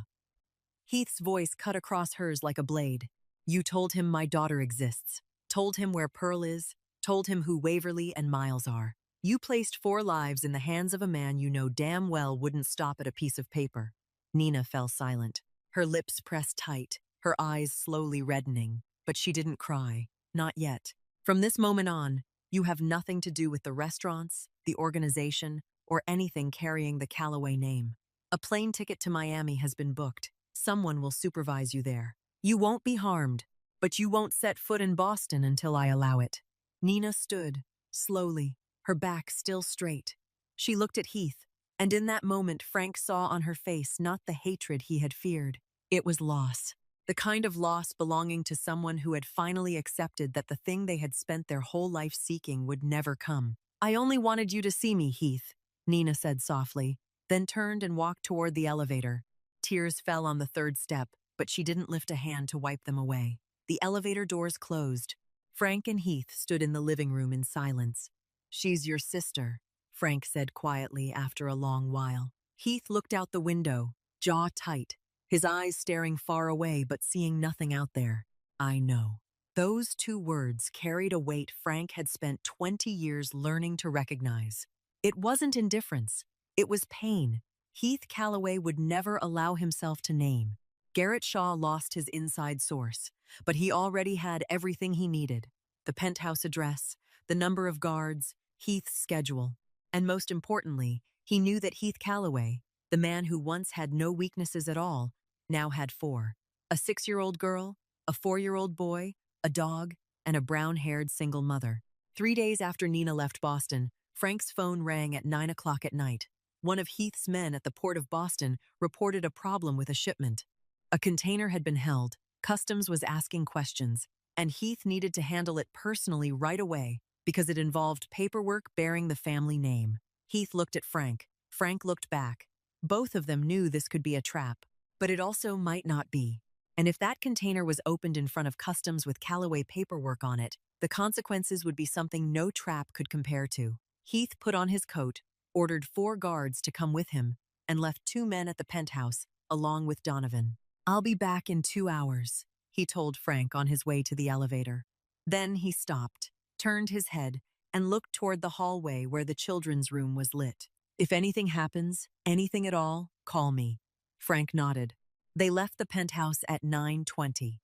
Heath's voice cut across hers like a blade. You told him my daughter exists. Told him where Pearl is. told him who Waverly and Miles are. You placed 4 lives in the hands of a man you know damn well wouldn't stop at a piece of paper. Nina fell silent, her lips pressed tight, her eyes slowly reddening, but she didn't cry. Not yet. From this moment on, you have nothing to do with the restaurants, the organization, or anything carrying the Calloway name. A plane ticket to Miami has been booked. Someone will supervise you there. You won't be harmed, but you won't set foot in Boston until I allow it. Nina stood, slowly, her back still straight. She looked at Heath, and in that moment Frank saw on her face not the hatred he had feared. It was loss. The kind of loss belonging to someone who had finally accepted that the thing they had spent their whole life seeking would never come. I only wanted you to see me, Heath, Nina said softly, then turned and walked toward the elevator. Tears fell on the 3rd step, but she didn't lift a hand to wipe them away. The elevator doors closed. Frank and Heath stood in the living room in silence. She's your sister, Frank said quietly after a long while. Heath looked out the window, jaw tight, his eyes staring far away but seeing nothing out there. I know. Those 2 words carried a weight Frank had spent 20 years learning to recognize. It wasn't indifference. It was pain. Heath Calloway would never allow himself to name. Garrett Shaw lost his inside source, but he already had everything he needed. The penthouse address, the number of guards, Heath's schedule. And most importantly, he knew that Heath Calloway, the man who once had no weaknesses at all, now had 4. A 6-year-old girl, a 4-year-old boy, a dog, and a brown-haired single mother. 3 days after Nina left Boston, Frank's phone rang at 9 o'clock at night. One of Heath's men at the port of Boston reported a problem with a shipment. A container had been held, customs was asking questions, and Heath needed to handle it personally right away because it involved paperwork bearing the family name. Heath looked at Frank. Frank looked back. Both of them knew this could be a trap, but it also might not be. And if that container was opened in front of customs with Calloway paperwork on it, the consequences would be something no trap could compare to. Heath put on his coat, ordered 4 guards to come with him, and left 2 men at the penthouse, along with Donovan. I'll be back in 2 hours, he told Frank on his way to the elevator. Then he stopped, turned his head, and looked toward the hallway where the children's room was lit. If anything happens, anything at all, call me. Frank nodded. They left the penthouse at 9:20.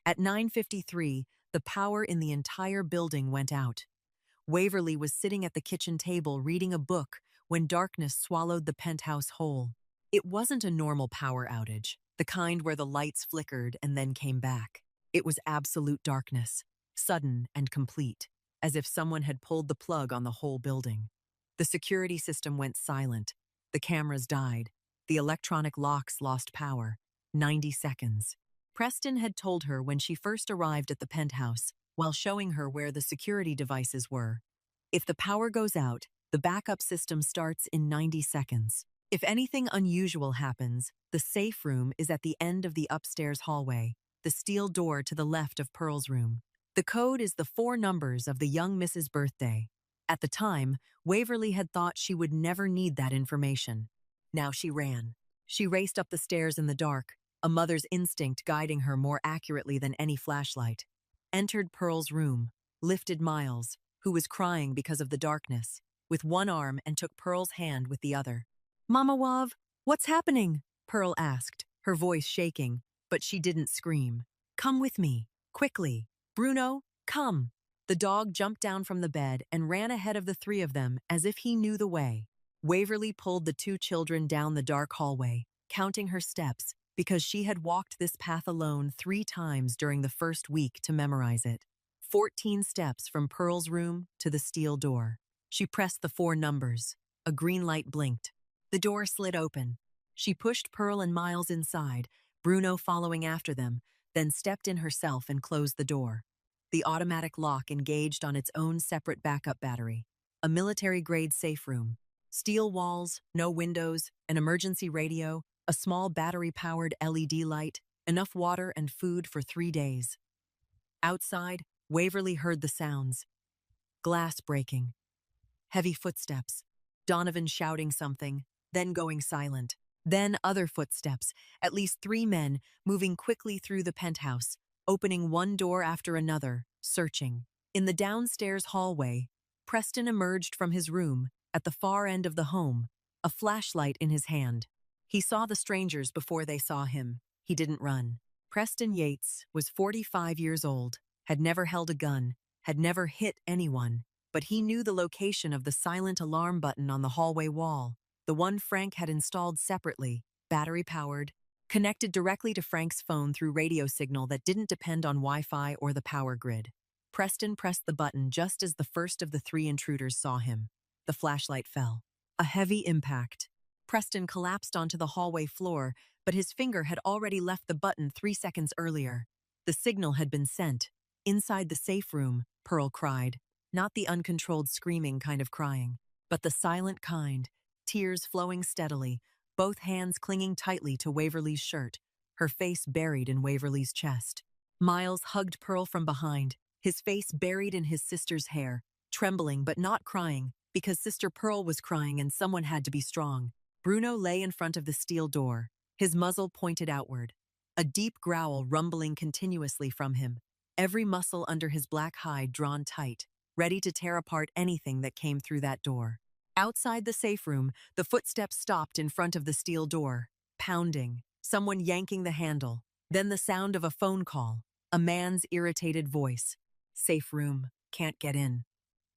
At 9:53, the power in the entire building went out. Waverly was sitting at the kitchen table reading a book when darkness swallowed the penthouse whole. It wasn't a normal power outage, the kind where the lights flickered and then came back. It was absolute darkness, sudden and complete, as if someone had pulled the plug on the whole building. The security system went silent. The cameras died. The electronic locks lost power. 90 seconds. Preston had told her when she first arrived at the penthouse, while showing her where the security devices were. If the power goes out, the backup system starts in 90 seconds. If anything unusual happens, the safe room is at the end of the upstairs hallway, the steel door to the left of Pearl's room. The code is the 4 numbers of the young Mrs. Birthday. At the time, Waverly had thought she would never need that information. Now she ran. She raced up the stairs in the dark, a mother's instinct guiding her more accurately than any flashlight. Entered Pearl's room, lifted Miles, who was crying because of the darkness, with one arm and took Pearl's hand with the other. "Mama Wav, what's happening?" Pearl asked, her voice shaking, but she didn't scream. "Come with me, quickly. Bruno, come." The dog jumped down from the bed and ran ahead of the 3 of them as if he knew the way. Waverly pulled the 2 children down the dark hallway, counting her steps, because she had walked this path alone 3 times during the first week to memorize it. 14 steps from Pearl's room to the steel door. She pressed the 4 numbers. A green light blinked. The door slid open. She pushed Pearl and Miles inside, Bruno following after them, then stepped in herself and closed the door. The automatic lock engaged on its own separate backup battery. A military-grade safe room. Steel walls, no windows, an emergency radio, a small battery-powered LED light, enough water and food for 3 days. Outside, Waverly heard the sounds. Glass breaking. Heavy footsteps. Donovan shouting something, then going silent. Then other footsteps, at least 3 men, moving quickly through the penthouse, opening one door after another, searching. In the downstairs hallway, Preston emerged from his room at the far end of the home, a flashlight in his hand. He saw the strangers before they saw him. He didn't run. Preston Yates was 45 years old, had never held a gun, had never hit anyone, but he knew the location of the silent alarm button on the hallway wall, the one Frank had installed separately, battery-powered, connected directly to Frank's phone through radio signal that didn't depend on Wi-Fi or the power grid. Preston pressed the button just as the first of the three intruders saw him. The flashlight fell. A heavy impact. Preston collapsed onto the hallway floor, but his finger had already left the button 3 seconds earlier. The signal had been sent. Inside the safe room, Pearl cried. Not the uncontrolled screaming kind of crying, but the silent kind, tears flowing steadily, both hands clinging tightly to Waverly's shirt, her face buried in Waverly's chest. Miles hugged Pearl from behind, his face buried in his sister's hair, trembling but not crying, because Sister Pearl was crying and someone had to be strong. Bruno lay in front of the steel door, his muzzle pointed outward, a deep growl rumbling continuously from him, every muscle under his black hide drawn tight, ready to tear apart anything that came through that door. Outside the safe room, the footsteps stopped in front of the steel door, pounding, someone yanking the handle, then the sound of a phone call, a man's irritated voice. Safe room, can't get in.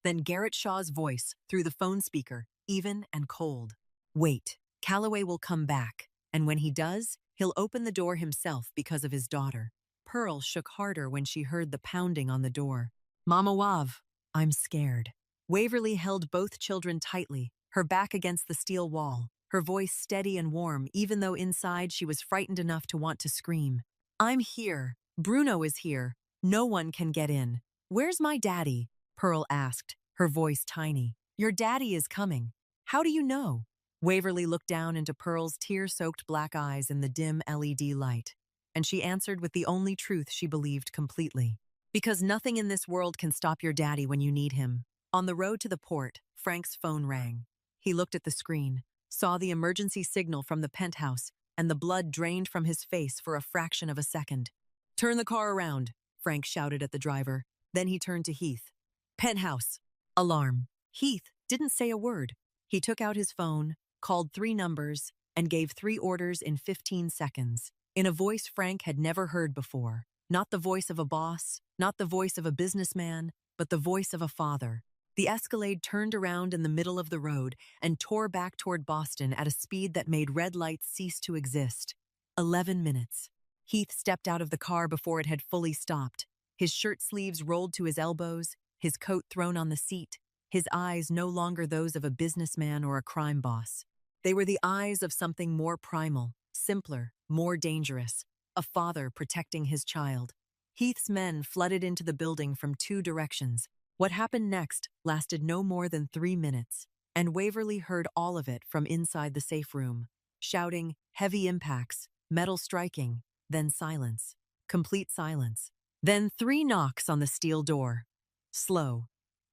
Then Garrett Shaw's voice through the phone speaker, even and cold. Wait, Calloway will come back, and when he does, he'll open the door himself because of his daughter. Pearl shook harder when she heard the pounding on the door. Mama Wav, I'm scared. Waverly held both children tightly, her back against the steel wall, her voice steady and warm even though inside she was frightened enough to want to scream. I'm here. Bruno is here. No one can get in. Where's my daddy? Pearl asked, her voice tiny. Your daddy is coming. How do you know? Waverly looked down into Pearl's tear-soaked black eyes in the dim LED light, and she answered with the only truth she believed completely. Because nothing in this world can stop your daddy when you need him. On the road to the port, Frank's phone rang. He looked at the screen, saw the emergency signal from the penthouse, and the blood drained from his face for a fraction of a second. Turn the car around, Frank shouted at the driver. Then he turned to Heath. Penthouse. Alarm. Heath didn't say a word. He took out his phone, called 3 numbers, and gave 3 orders in 15 seconds, in a voice Frank had never heard before. Not the voice of a boss, not the voice of a businessman, but the voice of a father. The Escalade turned around in the middle of the road and tore back toward Boston at a speed that made red lights cease to exist. 11 minutes. Heath stepped out of the car before it had fully stopped, his shirt sleeves rolled to his elbows, his coat thrown on the seat, his eyes no longer those of a businessman or a crime boss. They were the eyes of something more primal, simpler, more dangerous, a father protecting his child. Heath's men flooded into the building from 2 directions. What happened next lasted no more than 3 minutes, and Waverly heard all of it from inside the safe room, shouting, heavy impacts, metal striking, then silence, complete silence. Then 3 knocks on the steel door. Slow,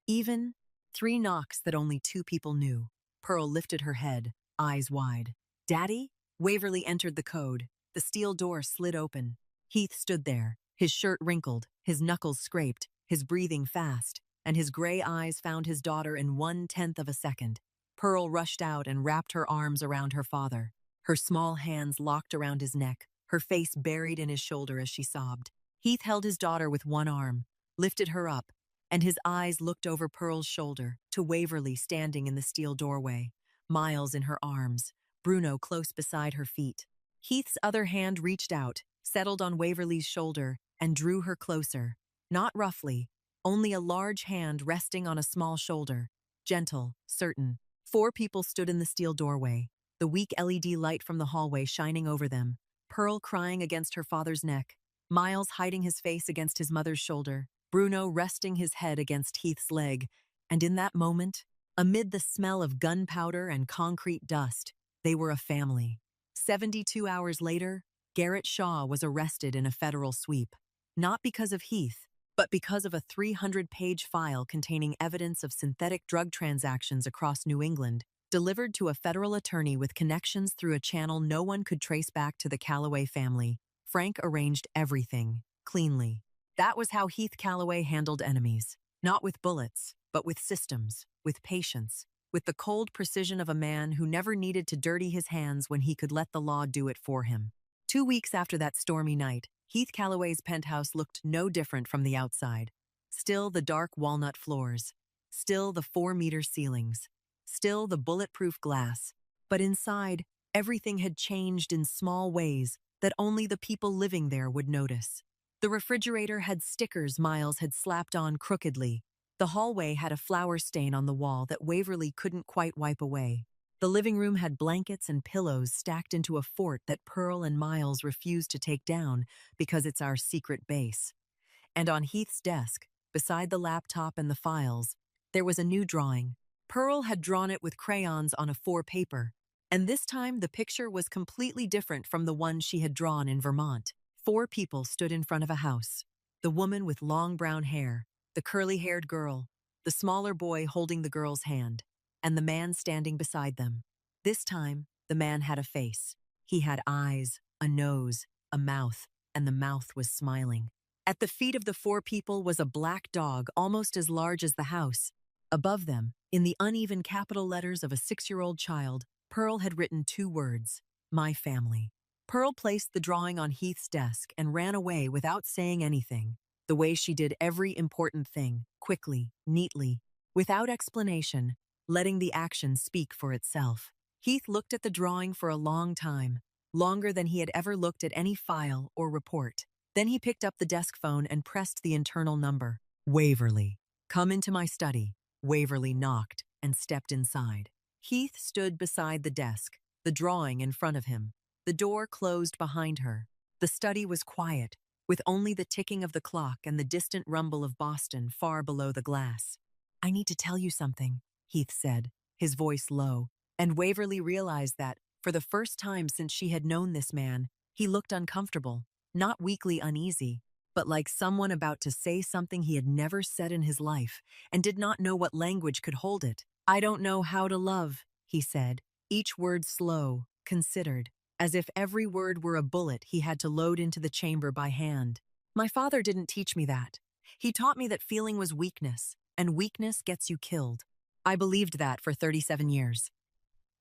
even, 3 knocks that only 2 people knew. Pearl lifted her head, eyes wide. Daddy? Waverly entered the code. The steel door slid open. Heath stood there, his shirt wrinkled, his knuckles scraped, his breathing fast, and his gray eyes found his daughter in 1/10 of a second. Pearl rushed out and wrapped her arms around her father. Her small hands locked around his neck, her face buried in his shoulder as she sobbed. Heath held his daughter with one arm, lifted her up, and his eyes looked over Pearl's shoulder to Waverly standing in the steel doorway, Miles in her arms, Bruno close beside her feet. Heath's other hand reached out, settled on Waverly's shoulder, and drew her closer. Not roughly, only a large hand resting on a small shoulder, gentle, certain. 4 people stood in the steel doorway, the weak LED light from the hallway shining over them, Pearl crying against her father's neck, Miles hiding his face against his mother's shoulder, Bruno resting his head against Heath's leg, and in that moment, amid the smell of gunpowder and concrete dust, they were a family. 72 hours later, Garrett Shaw was arrested in a federal sweep, not because of Heath, but because of a 300-page file containing evidence of synthetic drug transactions across New England, delivered to a federal attorney with connections through a channel no one could trace back to the Calloway family. Frank arranged everything, cleanly. That was how Heath Calloway handled enemies. Not with bullets, but with systems, with patience, with the cold precision of a man who never needed to dirty his hands when he could let the law do it for him. 2 weeks after that stormy night, Heath Calloway's penthouse looked no different from the outside. Still the dark walnut floors, still the 4-meter ceilings, still the bulletproof glass, but inside, everything had changed in small ways that only the people living there would notice. The refrigerator had stickers Miles had slapped on crookedly. The hallway had a flower stain on the wall that Waverly couldn't quite wipe away. The living room had blankets and pillows stacked into a fort that Pearl and Miles refused to take down because it's our secret base. And on Heath's desk, beside the laptop and the files, there was a new drawing. Pearl had drawn it with crayons on a 4 paper, and this time the picture was completely different from the one she had drawn in Vermont. 4 people stood in front of a house. The woman with long brown hair, the curly-haired girl, the smaller boy holding the girl's hand, and the man standing beside them. This time, the man had a face. He had eyes, a nose, a mouth, and the mouth was smiling. At the feet of the 4 people was a black dog almost as large as the house. Above them, in the uneven capital letters of a 6-year-old child, Pearl had written 2 words, "My family." Pearl placed the drawing on Heath's desk and ran away without saying anything, the way she did every important thing, quickly, neatly, without explanation, letting the action speak for itself. Heath looked at the drawing for a long time, longer than he had ever looked at any file or report. Then he picked up the desk phone and pressed the internal number. Waverly. "Come into my study." Waverly knocked and stepped inside. Heath stood beside the desk, the drawing in front of him. The door closed behind her. The study was quiet, with only the ticking of the clock and the distant rumble of Boston far below the glass. "I need to tell you something," Heath said, his voice low, and Waverly realized that, for the first time since she had known this man, he looked uncomfortable, not weakly uneasy, but like someone about to say something he had never said in his life and did not know what language could hold it. "I don't know how to love," he said, each word slow, considered, as if every word were a bullet he had to load into the chamber by hand. "My father didn't teach me that. He taught me that feeling was weakness, and weakness gets you killed. I believed that for 37 years.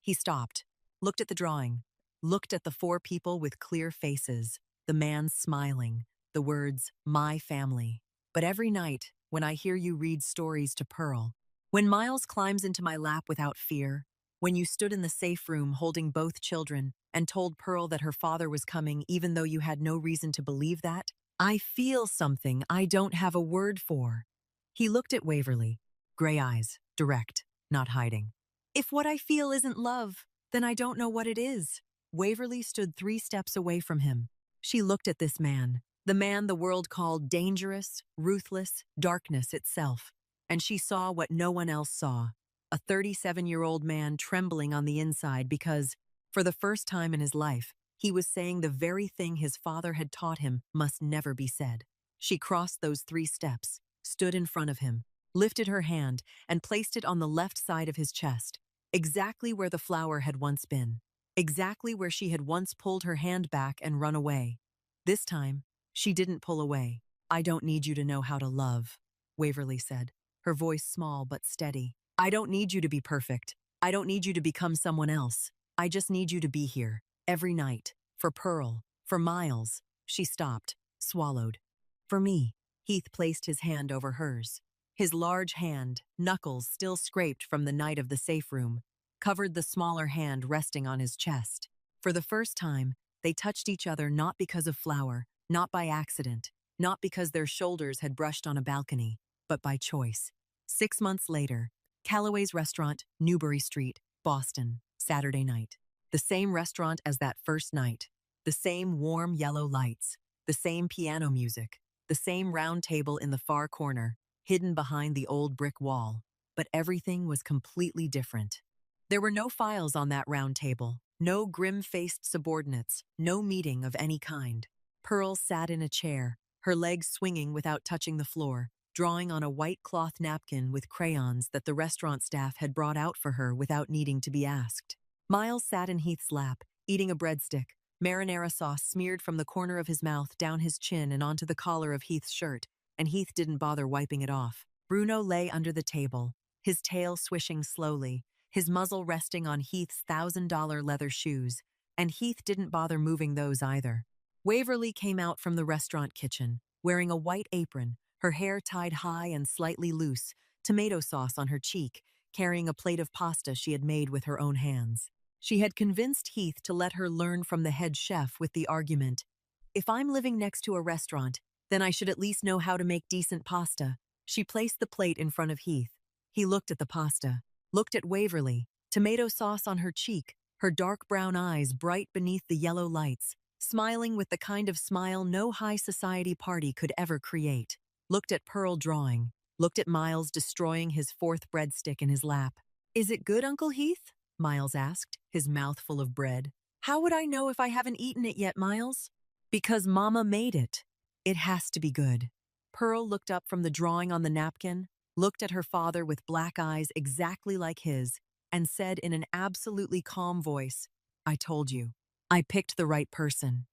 He stopped, looked at the drawing, looked at the 4 people with clear faces, the man smiling, the words, "My family." "But every night, when I hear you read stories to Pearl, when Miles climbs into my lap without fear, when you stood in the safe room holding both children and told Pearl that her father was coming even though you had no reason to believe that, I feel something I don't have a word for." He looked at Waverly, gray eyes, direct, not hiding. "If what I feel isn't love, then I don't know what it is." Waverly stood 3 steps away from him. She looked at this man, the man the world called dangerous, ruthless, darkness itself, and she saw what no one else saw, a 37-year-old man trembling on the inside because, for the first time in his life, he was saying the very thing his father had taught him must never be said. She crossed those 3 steps, stood in front of him, lifted her hand, and placed it on the left side of his chest, exactly where the flower had once been, exactly where she had once pulled her hand back and run away. This time, she didn't pull away. "I don't need you to know how to love," Waverly said, her voice small but steady. "I don't need you to be perfect. I don't need you to become someone else. I just need you to be here, every night, for Pearl, for Miles." She stopped, swallowed. "For me." Heath placed his hand over hers. His large hand, knuckles still scraped from the night of the safe room, covered the smaller hand resting on his chest. For the first time, they touched each other not because of flower, not by accident, not because their shoulders had brushed on a balcony, but by choice. 6 months later, Calloway's Restaurant, Newbury Street, Boston, Saturday night. The same restaurant as that first night. The same warm yellow lights. The same piano music. The same round table in the far corner, hidden behind the old brick wall. But everything was completely different. There were no files on that round table, no grim-faced subordinates, no meeting of any kind. Pearl sat in a chair, her legs swinging without touching the floor, drawing on a white cloth napkin with crayons that the restaurant staff had brought out for her without needing to be asked. Miles sat in Heath's lap, eating a breadstick, marinara sauce smeared from the corner of his mouth down his chin and onto the collar of Heath's shirt, and Heath didn't bother wiping it off. Bruno lay under the table, his tail swishing slowly, his muzzle resting on Heath's $1,000 leather shoes, and Heath didn't bother moving those either. Waverly came out from the restaurant kitchen, wearing a white apron, her hair tied high and slightly loose, tomato sauce on her cheek, carrying a plate of pasta she had made with her own hands. She had convinced Heath to let her learn from the head chef with the argument, "If I'm living next to a restaurant, then I should at least know how to make decent pasta." She placed the plate in front of Heath. He looked at the pasta, looked at Waverly, tomato sauce on her cheek, her dark brown eyes bright beneath the yellow lights, smiling with the kind of smile no high society party could ever create. Looked at Pearl drawing, looked at Miles destroying his fourth breadstick in his lap. "Is it good, Uncle Heath?" Miles asked, his mouth full of bread. "How would I know if I haven't eaten it yet, Miles?" "Because Mama made it. It has to be good." Pearl looked up from the drawing on the napkin, looked at her father with black eyes exactly like his, and said in an absolutely calm voice, "I told you. I picked the right person."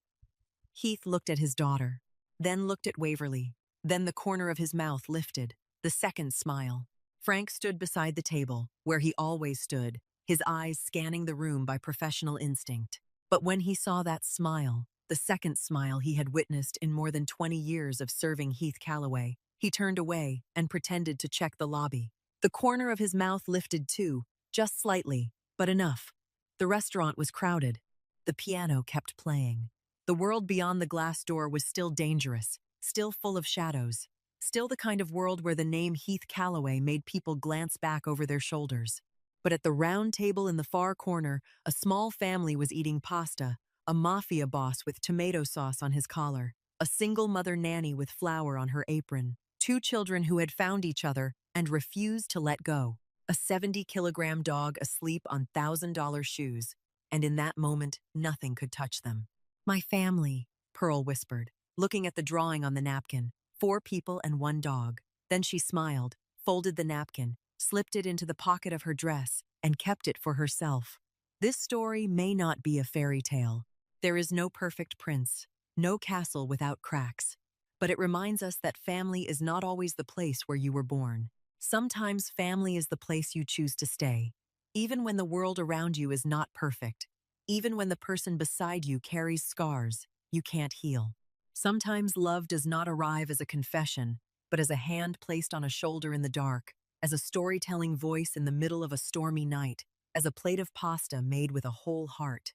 Heath looked at his daughter, then looked at Waverly, then the corner of his mouth lifted, the second smile. Frank stood beside the table, where he always stood, his eyes scanning the room by professional instinct. But when he saw that smile, the second smile he had witnessed in more than 20 years of serving Heath Calloway, he turned away and pretended to check the lobby. The corner of his mouth lifted too, just slightly, but enough. The restaurant was crowded. The piano kept playing. The world beyond the glass door was still dangerous, still full of shadows, still the kind of world where the name Heath Calloway made people glance back over their shoulders. But at the round table in the far corner, a small family was eating pasta, a mafia boss with tomato sauce on his collar, a single mother nanny with flour on her apron, two children who had found each other and refused to let go, a 70-kilogram dog asleep on $1,000 shoes, and in that moment, nothing could touch them. "My family," Pearl whispered, looking at the drawing on the napkin, 4 people and 1 dog. Then she smiled, folded the napkin, slipped it into the pocket of her dress, and kept it for herself. This story may not be a fairy tale. There is no perfect prince, no castle without cracks. But it reminds us that family is not always the place where you were born. Sometimes family is the place you choose to stay, even when the world around you is not perfect, even when the person beside you carries scars you can't heal. Sometimes love does not arrive as a confession, but as a hand placed on a shoulder in the dark, as a storytelling voice in the middle of a stormy night, as a plate of pasta made with a whole heart.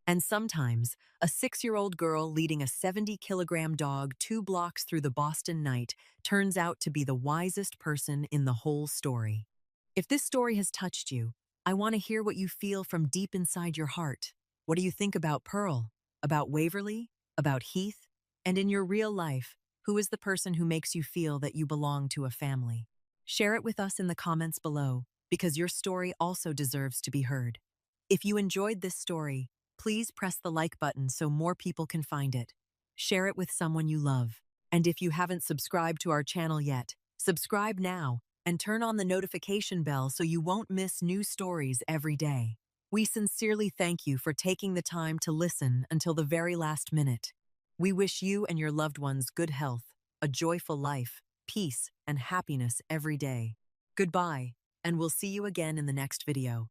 And sometimes, a 6-year-old girl leading a 70-kilogram dog 2 blocks through the Boston night turns out to be the wisest person in the whole story. If this story has touched you, I want to hear what you feel from deep inside your heart. What do you think about Pearl? About Waverly? About Heath? And in your real life, who is the person who makes you feel that you belong to a family? Share it with us in the comments below, because your story also deserves to be heard. If you enjoyed this story, please press the like button so more people can find it. Share it with someone you love. And if you haven't subscribed to our channel yet, subscribe now and turn on the notification bell so you won't miss new stories every day. We sincerely thank you for taking the time to listen until the very last minute. We wish you and your loved ones good health, a joyful life, peace, and happiness every day. Goodbye, and we'll see you again in the next video.